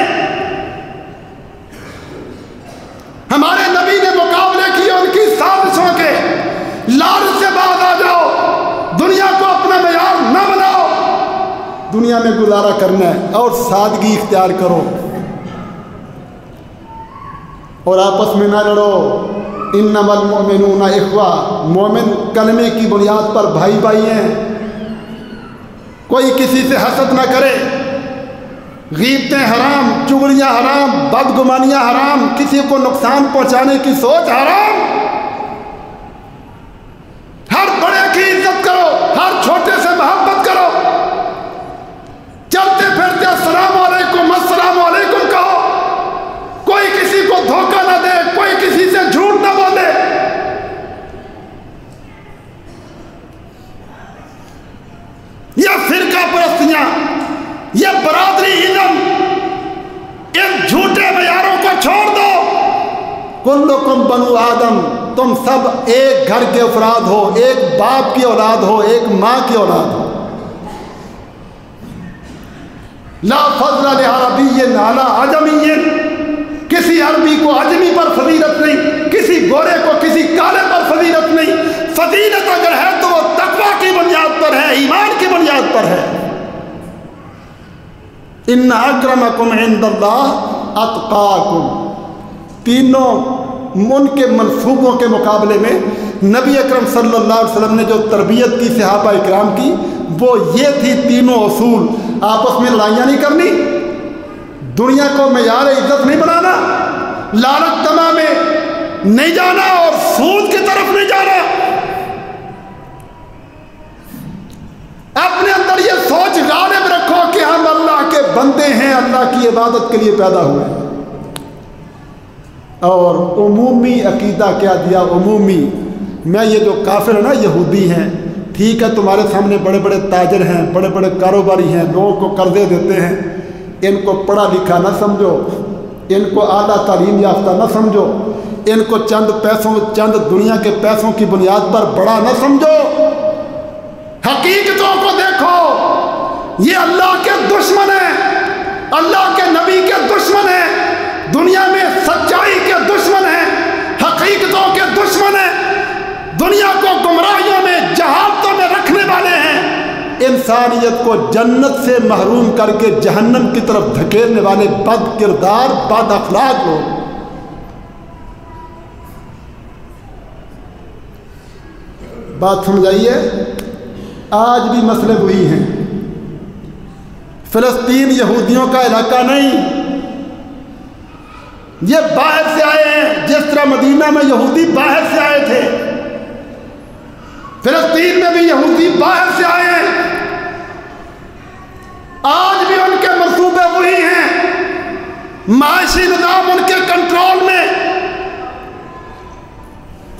ہمارے نبی نے مقابلے کیے ان کی سازشوں کے۔ لالچ سے باز آ جاؤ، دنیا کو اپنا معیار نہ بناؤ، دنیا میں گزارا کرنا ہے، اور سادگی اختیار کرو، اور آپس میں نہ لڑو۔ انما المؤمنون اخوہ، مومن کلمے کی بنیاد پر بھائی بھائی ہیں۔ کوئی کسی سے حسد نہ کرے، غیبتیں حرام، چغلیاں حرام، بدگمانیاں حرام، کسی کو نقصان پہنچانے کی سوچ حرام۔ ہر بڑے کی عزت کرو، ہر چھوٹے سے محبت کرو، چلتے پھرتے السلام علیکم السلام علیکم کہو، کوئی کسی کو دھوکہ نہ دے، کوئی کسی سے جھوٹ نہ بولے۔ یہ فرقہ پرستیاں، یہ برادری ازم، ان جھوٹے معیاروں کو چھوڑ دو۔ کلکم بنو آدم، تم سب ایک گھر کے افراد ہو، ایک باپ کی اولاد ہو، ایک ماں کی اولاد ہو۔ لا فضل لعربی علی عجمی، کسی عربی کو عجمی پر فضیلت نہیں، کسی گورے کو کسی کالے پر فضیلت نہیں۔ فضیلت اگر ہے تو وہ تقویٰ کی بنیاد پر ہے، ایمان کی بنیاد پر ہے۔ ان اکرمکم عند اللہ اتقاکم۔ تینوں ان کے منصوبوں کے مقابلے میں نبی اکرم صلی اللہ علیہ وسلم نے جو تربیت کی صحابہ اکرام کی، وہ یہ تھی تینوں اصول۔ آپس میں لڑائیاں نہیں کرنی، دنیا کو معیار عزت نہیں بنانا، لالچ طمع میں نہیں جانا، اور سود کی طرف نہیں جانا۔ اپنے اندر یہ سوچ غالب رکھو کہ ہم اللہ کے بندے ہیں، اللہ کی عبادت کے لیے پیدا ہوئے ہیں۔ اور عمومی عقیدہ کیا دیا؟ عمومی میں یہ جو کافر ہے نا یہودی ہیں، ٹھیک ہے تمہارے سامنے بڑے بڑے تاجر ہیں، بڑے بڑے کاروباری ہیں، لوگوں کو قرضے دیتے ہیں، ان کو پڑھا لکھا نہ سمجھو، ان کو اعلیٰ تعلیم یافتہ نہ سمجھو، ان کو چند دنیا کے پیسوں کی بنیاد پر بڑا نہ سمجھو، حقیقتوں کو دیکھو، یہ اللہ کے دشمن ہیں، اللہ کے نبی کے دشمن ہیں، دنیا میں سچائی کے دشمن ہیں، حقیقتوں کے دشمن ہیں، دنیا کو گمراہیوں میں جہالتوں میں رکھنے والے ہیں، انسانیت کو جنت سے محروم کر کے جہنم کی طرف دھکیلنے والے بد کردار بد اخلاق لوگ۔ بات سمجھائیے، آج بھی مسئلے وہی ہیں۔ فلسطین یہودیوں کا علاقہ نہیں، یہ باہر سے آئے ہیں، جس طرح مدینہ میں یہودی باہر سے آئے تھے، فلسطین میں بھی یہودی باہر سے آئے ہیں، آج بھی ان کے منصوبے وہی ہیں، معاشی نظام ان کے کنٹرول میں،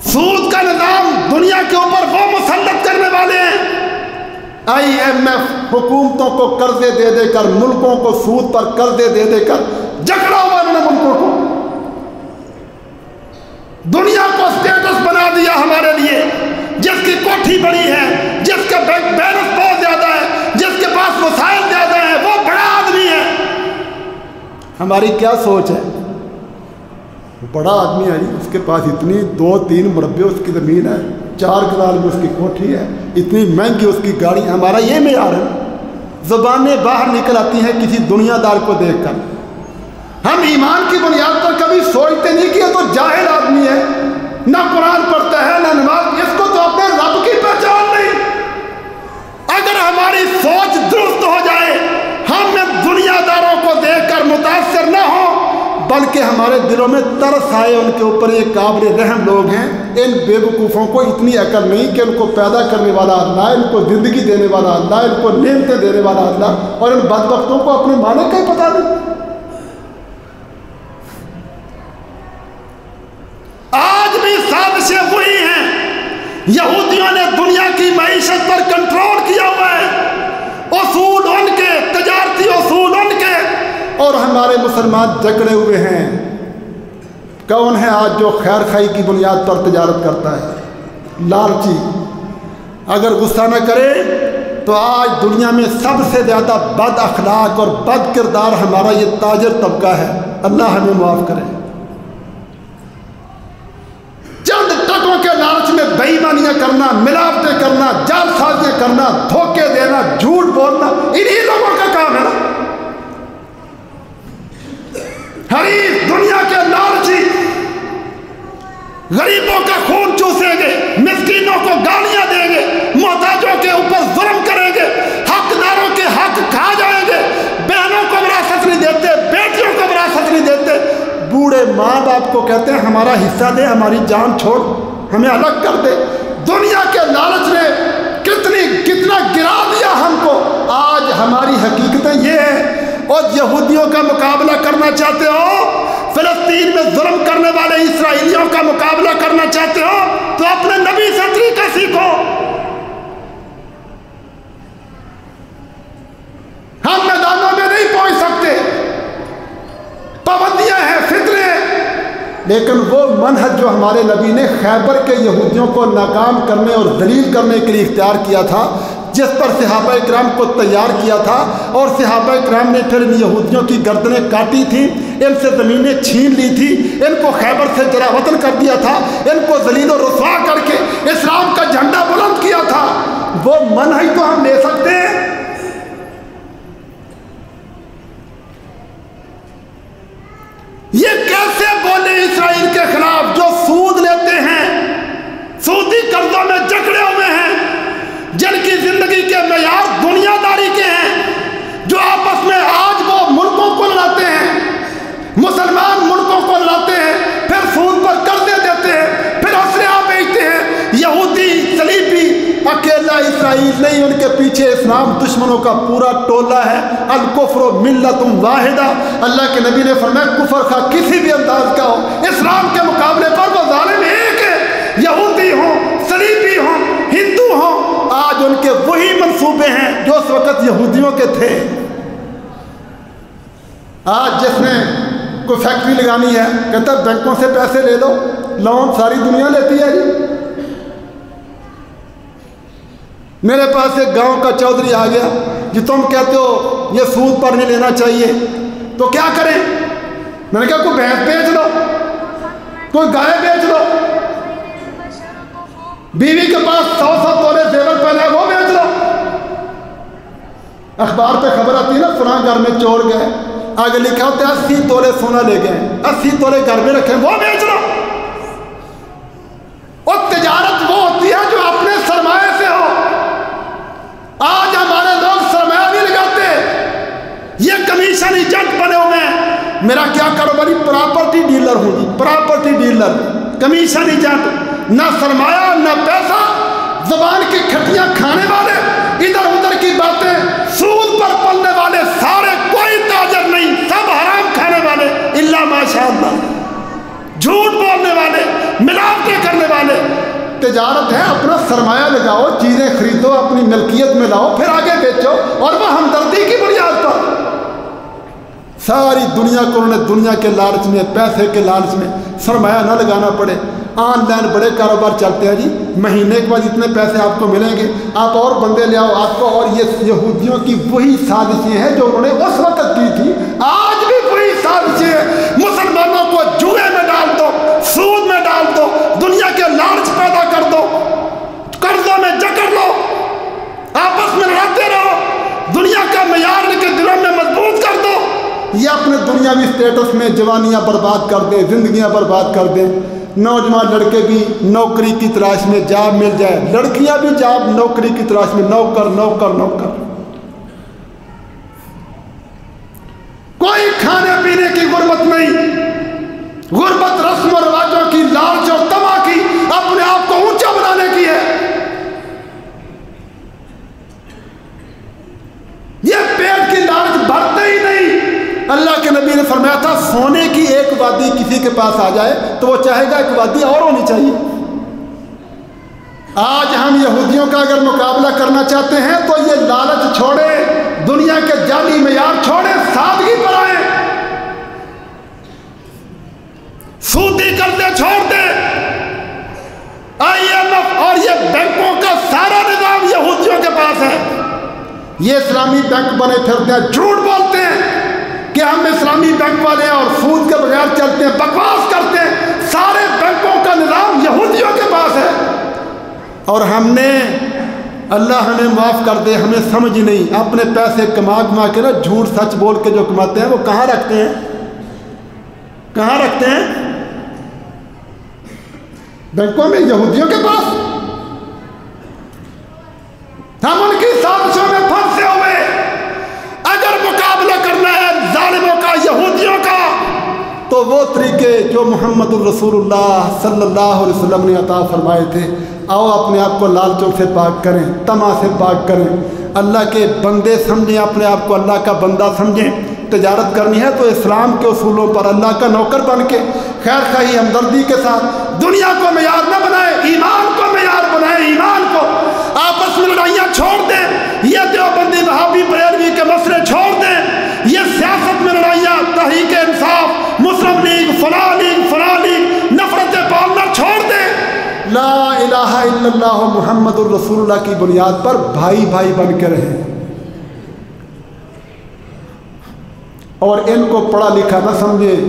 سود کا نظام دنیا کے اوپر وہ مسلط کرنے والے ہیں۔ IMF حکومتوں کو قرضے دے دے کر، ملکوں کو سود پر قرضے دے دے کر جکڑا ہوا انہوں نے ملکوں کو، دنیا کو اسٹیٹس بنا دیا ہمارے لیے، جس کی کوٹھی بڑی ہے، جس کا بینک بیلنس بہت زیادہ ہے، جس کے پاس وسائل زیادہ ہیں، وہ بڑا آدمی ہے۔ ہماری کیا سوچ ہے؟ بڑا آدمی ہے جی، اس کے پاس اتنی 2-3 مربع اس کی زمین ہے، 4 کنال میں اس کی کوٹھی ہے، اتنی مہنگی اس کی گاڑی، ہمارا یہ معیار ہے۔ زبانیں باہر نکل آتی ہیں کسی دنیا دار کو دیکھ کر، ہم ایمان کی بنیاد پر کبھی سوچتے نہیں کہ یہ تو جاہل آدمی ہے، نہ قرآن پڑھتا ہے نہ نماز، اس کو تو اپنے رب کی پہچان نہیں۔ اگر ہماری سوچ درست ہو جائے، ہم دنیا داروں کو دیکھ کر متاثر نہ ہوں، بلکہ ہمارے دلوں میں ترس آئے ان کے اوپر، یہ قابل رحم لوگ ہیں، ان بے وقوفوں کو اتنی عقل نہیں کہ ان کو پیدا کرنے والا اللہ، ان کو زندگی دینے والا اللہ، ان کو نعمتیں دینے والا اللہ، اور ان بدبختوں کو اپنے مالک کا ہی پتہ نہیں۔ آج بھی سازشیں وہی ہیں، یہودیوں نے دنیا کی معیشت پر کنٹرول کیا ہوا ہے، اصول ان کے، تجارتی اصول ان کے، اور ہمارے مسلمان جکڑے ہوئے ہیں۔ کون ہے آج جو خیر خائی کی بنیاد پر تجارت کرتا ہے؟ لالچی۔ اگر غصہ نہ کرے تو آج دنیا میں سب سے زیادہ بد اخلاق اور بد کردار ہمارا یہ تاجر طبقہ ہے، اللہ ہمیں معاف کرے۔ چند ٹکوں کے لالچ میں بے ایمانیاں کرنا، ملاوٹیں کرنا، جال سازیاں کرنا، دھوکے دینا، جھوٹ بولنا، انہی لوگوں کا کام ہے نا۔ حریف دنیا کے لالچی غریبوں کا خون چوسیں گے، مسکینوں کو گالیاں دیں گے، محتاجوں کے اوپر ظلم کریں گے، حقداروں کے حق کھا جائیں گے، بہنوں کو وراثت نہیں دیتے، بیٹیوں کو وراثت نہیں دیتے، بوڑھے ماں باپ کو کہتے ہیں ہمارا حصہ دے، ہماری جان چھوڑ، ہمیں الگ کر دے۔ دنیا کے لالچ نے کتنا گرا دیا ہم کو۔ آج ہماری حقیقتیں یہ ہیں، اور یہودیوں کا مقابلہ کرنا چاہتے ہو، فلسطین میں ظلم کرنے والے اسرائیلیوں کا مقابلہ کرنا چاہتے ہو، تو اپنے نبی سے طریقہ سیکھو۔ ہم میدانوں میں نہیں پہنچ سکتے، پابندیاں ہیں، فتنے ہیں، لیکن وہ منہج جو ہمارے نبی نے خیبر کے یہودیوں کو ناکام کرنے اور ذلیل کرنے کے لیے اختیار کیا تھا، جس پر صحابہ کرام کو تیار کیا تھا، اور صحابہ کرام نے پھر ان یہودیوں کی گردنیں کاٹی تھیں، ان سے زمینیں چھین لی تھی، ان کو خیبر سے جلا وطن کر دیا تھا، ان کو ذلیل و رسوا کر کے اسلام کا جھنڈا بلند کیا تھا، وہ منہج تو ہم لے سکتے ہیں۔ یہ کیسے بولے اسرائیل کے خلاف جو سود لیتے ہیں، سودی قرضوں میں جکڑے ہوئے ہیں، جن کی زندگی کے معیار دنیا داری کے ہیں، جو آپس میں آج وہ ملکوں کو لڑاتے ہیں، مسلمان ملکوں کو لڑاتے ہیں، پھر سود پر قرضے دیتے ہیں، پھر اسلحہ بیچتے ہیں۔ یہودی صلیبی اکیلا اسرائیل نہیں، ان کے پیچھے اسلام دشمنوں کا پورا ٹولہ ہے۔ الکفر ملت واحدہ، اللہ کے نبی نے فرمایا کفر کا کسی بھی انداز کا ہو، اسلام کے مقابلے پر وہ ظالم ایک ہے، یہودی ہوں، کے وہی منصوبے ہیں جو اس وقت یہودیوں کے تھے۔ آج جس نے کوئی فیکٹری لگانی ہے کہتا ہے بینکوں سے پیسے لے لو، لون ساری دنیا لیتی ہے جی۔ میرے پاس ایک گاؤں کا چودھری آ گیا، جی تم کہتے ہو یہ سود پر نہیں لینا چاہیے تو کیا کریں؟ میں نے کہا کوئی بھینس بیچ لو، کوئی گائے بیچ لو، بیوی کے پاس 100 تولے زیور پہنا ہے وہ بیچ لو۔ اخبار پہ خبر آتی ہے نا فلاں گھر میں چور گئے، آگے لکھا ہوتا ہے 80 تولے سونا لے گئے، 80 تولے گھر میں رکھے وہ بیچ لو۔ اور تجارت وہ ہوتی ہے جو اپنے سرمایہ سے ہو۔ آج ہمارے لوگ سرمایہ نہیں لگاتے، یہ کمیشن ایجنٹ بنے ہوئے ہیں۔ میرا کیا کاروباری؟ پراپرٹی ڈیلر ہوں جی، پراپرٹی ڈیلر، کمیشن ایجنٹ، نہ سرمایہ نہ پیسہ، زبان کی کھٹیاں کھانے والے، ادھر ادھر کی باتیں، سود پر پلنے والے سارے، کوئی تاجر نہیں، سب حرام کھانے والے الا ماشاء اللہ، جھوٹ بولنے والے، ملاوٹیں کرنے والے۔ تجارت ہے، اپنا سرمایہ لگاؤ، چیزیں خریدو، اپنی ملکیت میں لاؤ، پھر آگے بیچو، اور وہ ہمدردی کی بنیاد پر۔ ساری دنیا کو انہوں نے دنیا کے لالچ میں، پیسے کے لالچ میں سرمایہ نہ لگانا پڑے۔ آن لائن بڑے کاروبار چلتے ہیں جی، مہینے کے بعد اتنے پیسے آپ کو ملیں گے، آپ اور بندے لے آؤ آپ کو، اور یہ یہودیوں کی وہی سازشیں ہیں جو انہوں نے اس وقت کی تھی، آج بھی وہی سازشیں ہیں۔ مسلمانوں کو جوئے میں ڈال دو، سود میں ڈال دو، دنیا کے لالچ پیدا کر دو، قرضوں میں جکڑ لو، آپس میں لڑتے رہو، دنیا کا معیار ان کے دلوں میں مضبوط کر دو۔ یہ اپنے دنیاوی اسٹیٹس میں جوانیاں برباد کر دیں، زندگیاں برباد کر دیں۔ نوجوان لڑکے بھی نوکری کی تلاش میں، جاب مل جائے، لڑکیاں بھی جاب نوکری کی تلاش میں، نوکر نوکر نوکر۔ کوئی کھانے پینے کی غربت نہیں، غربت رسم و رواجوں کی، لالچ اور طمع کی، اپنے آپ کو اونچا بنانے کی ہے۔ یہ پیٹ کی لالچ بھرتے ہی نہیں۔ اللہ کے نبی نے فرمایا تھا سونے کی ایک وادی کسی کے پاس آ جائے تو وہ چاہے گا ایک وادی اور ہونی چاہیے۔ آج ہم یہودیوں کا اگر مقابلہ کرنا چاہتے ہیں تو یہ لالچ چھوڑے، دنیا کے جعلی معیار چھوڑے، سادگی پر آئے، سودی قرضے چھوڑ دیں۔ IMF اور یہ بینکوں کا سارا نظام یہودیوں کے پاس ہے۔ یہ اسلامی بینک بنے پھرتے ہیں، جھوٹ بولتے ہیں کہ ہم اسلامی بینک والے ہیں اور سود کے بغیر چلتے ہیں، بکواس کرتے ہیں۔ سارے بینکوں کا نظام یہودیوں کے پاس ہے، اور ہم نے، اللہ ہمیں معاف کر دے، ہمیں سمجھ نہیں، اپنے پیسے کما کے نا جھوٹ سچ بول کے جو کماتے ہیں وہ کہاں رکھتے ہیں؟ کہاں رکھتے ہیں؟ بینکوں میں، یہودیوں کے پاس۔ ہم ان کی سازشوں میں پھنسے ہوئے۔ اگر مقابلہ کرنا ہے ظالموں کا، یہودیوں کا، تو وہ طریقے جو محمد الرسول اللہ صلی اللہ علیہ وسلم نے عطا فرمائے تھے۔ آؤ اپنے آپ کو لالچوں سے پاک کریں، طمع سے پاک کریں، اللہ کے بندے سمجھیں، اپنے آپ کو اللہ کا بندہ سمجھیں۔ تجارت کرنی ہے تو اسلام کے اصولوں پر، اللہ کا نوکر بن کے، خیر خواہی ہمدردی کے ساتھ۔ دنیا کو معیار نہ بنائے، ایمان کو معیار بنائے، ایمان کو۔ آپس میں لڑائیاں چھوڑ دیں، یہ دیوبندی وہابی بریلوی کے مسئلے چھوڑ دیں، یہ سیاست میں لڑائیاں، تحریک انصاف، مسلم لیگ، فلاں لیگ، نفرتیں پالنا چھوڑ دیں۔ لا الہ الا اللہ محمد الرسول اللہ کی بنیاد پر بھائی بھائی بن کے رہیں، اور ان کو پڑھا لکھا نہ سمجھیں۔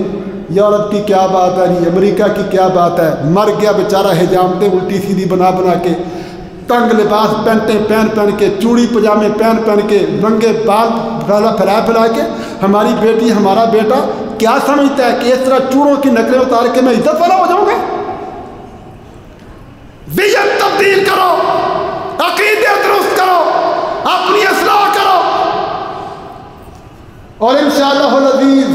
یورپ کی کیا بات ہے جی، امریکہ کی کیا بات ہے، مر گیا بیچارہ حجامتیں الٹی سیدھی بنا کے، تنگ لباس پہنتے پہن کے، چوڑی پجامے پہن کے، رنگے بال پھیلا کے، ہماری بیٹی ہمارا بیٹا کیا سمجھتا ہے کہ اس طرح چوڑوں کی نقلیں اتار کے میں عزت والا ہو جاؤں گا؟ ویژن تبدیل کرو، عقیدے درست کرو، اپنی اصلاح کرو، اور انشاءاللہ العزیز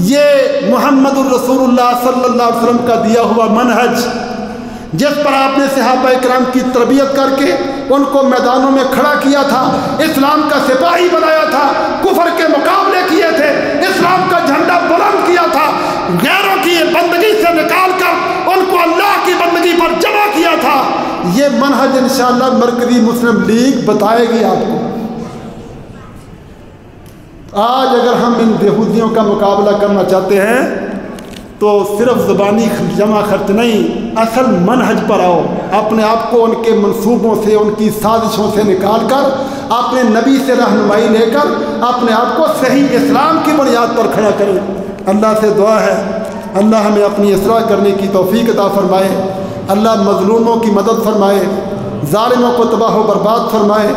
یہ محمد الرسول اللہ صلی اللہ علیہ وسلم کا دیا ہوا منہج، جس پر آپ نے صحابہ کرام کی تربیت کر کے ان کو میدانوں میں کھڑا کیا تھا، اسلام کا سپاہی بنایا تھا، کفر کے مقابلے کیے تھے، اسلام کا جھنڈا بلند کیا تھا، غیروں کی بندگی سے نکال کر ان کو اللہ کی بندگی پر جمع کیا تھا، یہ منہج انشاءاللہ مرکزی مسلم لیگ بتائے گی آپ کو۔ آج اگر ہم ان یہودیوں کا مقابلہ کرنا چاہتے ہیں تو صرف زبانی جمع خرچ نہیں، اصل منہج پر آؤ، اپنے آپ کو ان کے منصوبوں سے، ان کی سازشوں سے نکال کر، اپنے نبی سے رہنمائی لے کر اپنے آپ کو صحیح اسلام کی بنیاد پر کھڑا کریں۔ اللہ سے دعا ہے اللہ ہمیں اپنی اصلاح کرنے کی توفیق عطا فرمائے، اللہ مظلوموں کی مدد فرمائے، ظالموں کو تباہ و برباد فرمائے،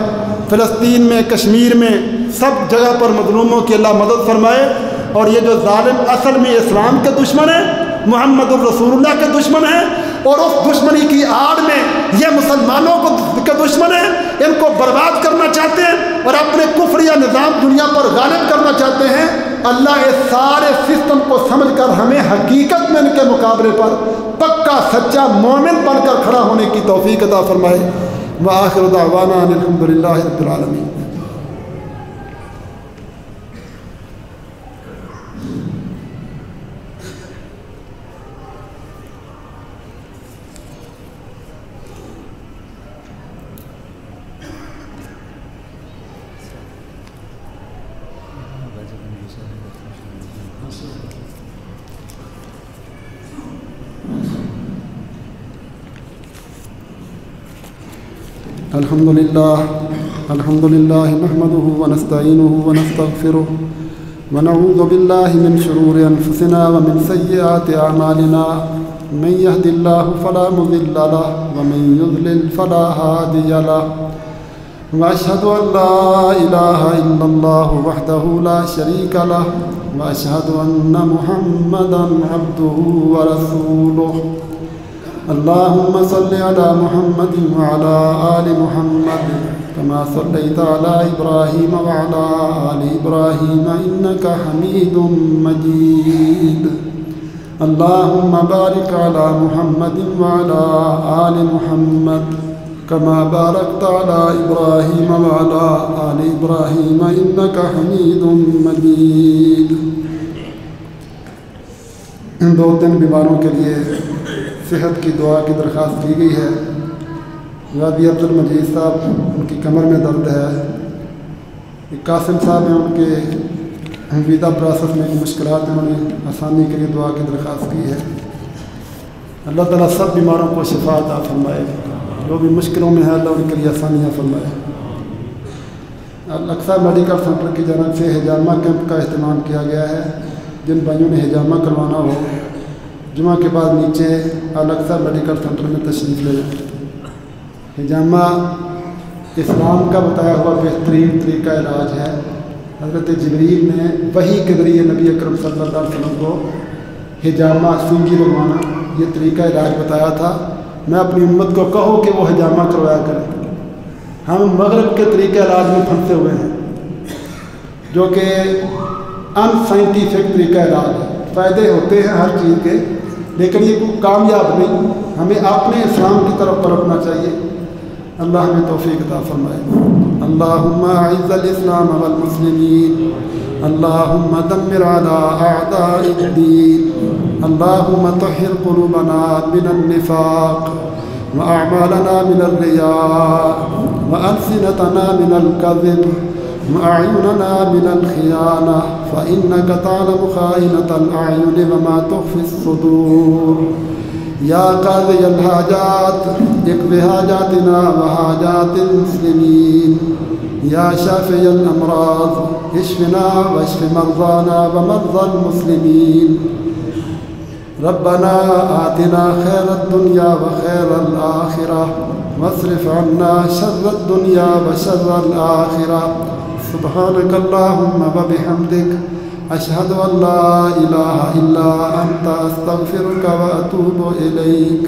فلسطین میں، کشمیر میں، سب جگہ پر مظلوموں کی اللہ مدد فرمائے۔ اور یہ جو ظالم اصل میں اسلام کے دشمن ہیں، محمد الرسول اللہ کے دشمن ہیں، اور اس دشمنی کی آڑ میں یہ مسلمانوں کے دشمن ہیں، ان کو برباد کرنا چاہتے ہیں اور اپنے کفریہ نظام دنیا پر غالب کرنا چاہتے ہیں۔ اللہ اس سارے سسٹم کو سمجھ کر ہمیں حقیقت میں ان کے مقابلے پر پکا سچا مومن بن کر کھڑا ہونے کی توفیق عطا فرمائے۔ وآخر دعوانا ان الحمد للہ رب العالمین۔ الحمد للہ نحمده ونستعینه ونستغفره ونعوذ باللہ من شرور انفسنا ومن سیئات اعمالنا من يهد الله فلا مضل له ومن يضلل فلا هادي له واشهد ان لا اله الا الله وحده لا شريك له واشهد ان محمدا عبده ورسوله اللهم صل على محمد وعلى آل محمد كما صليت على إبراهيم وعلى آل إبراهيم إنك حميد مجيد اللهم بارك على محمد وعلى آل محمد كما باركت على إبراهيم وعلى آل إبراهيم إنك حميد مجيد۔ ان دو تین بیماروں کے لیے صحت کی دعا کی درخواست کی گئی ہے۔ غازی عبد المجید صاحب، ان کی کمر میں درد ہے۔ قاسم صاحب ہیں، ان کے ویزا پروسیس میں مشکلات ہیں، انہوں نے آسانی کے لیے دعا کی درخواست کی ہے۔ اللہ تعالیٰ سب بیماروں کو شفا عطا فرمائے، جو بھی مشکلوں میں ہے اللہ ان کے لیے آسانیاں فرمائے۔ الاقصی میڈیکل سینٹر کی جانب سے حجامہ کیمپ کا اہتمام کیا گیا ہے۔ جن بھائیوں نے حجامہ کروانا ہو جمعہ کے بعد نیچے الاقصی میڈیکل سینٹر میں تشریف لے جائیں۔ حجامہ اسلام کا بتایا ہوا بہترین طریقہ علاج ہے۔ حضرت جبریل نے وحی کے ذریعے نبی اکرم صلی اللہ علیہ وسلم کو حجامہ سینگی لگوانا یہ طریقہ علاج بتایا تھا۔ میں اپنی امت کو کہو کہ وہ حجامہ کروایا کریں۔ ہم مغرب کے طریقہ علاج میں پھنسے ہوئے ہیں جو کہ ان سائنٹیفک طریقہ علاج ہے۔ فائدے ہوتے ہیں ہر چیز کے، لیکن یہ کوئی کامیاب نہیں۔ ہمیں اپنے اسلام کی طرف پلٹنا چاہیے۔ اللہ ہمیں توفیق عطا فرمائے۔ اللہم اعز الاسلام والمسلمین، اللہم دمر علی اعداء الدین، اللہم طہر قلوبنا من النفاق واعمالنا من الریاء والسنتنا من الکذب وأعيننا من الخيانة فإنك تعلم خائنة الأعين وما تخفي الصدور۔ يا قاضي الحاجات اقض حاجاتنا وحاجات المسلمين، يا شافي الأمراض اشفنا واشف مرضانا ومرضى المسلمين۔ ربنا آتنا خير الدنيا وخير الآخرة واصرف عنا شر الدنيا وشر الآخرة۔ سبحانك اللهم وبحمدك أشهد أن لا إله إلا أنت أستغفرك وأتوب إليك۔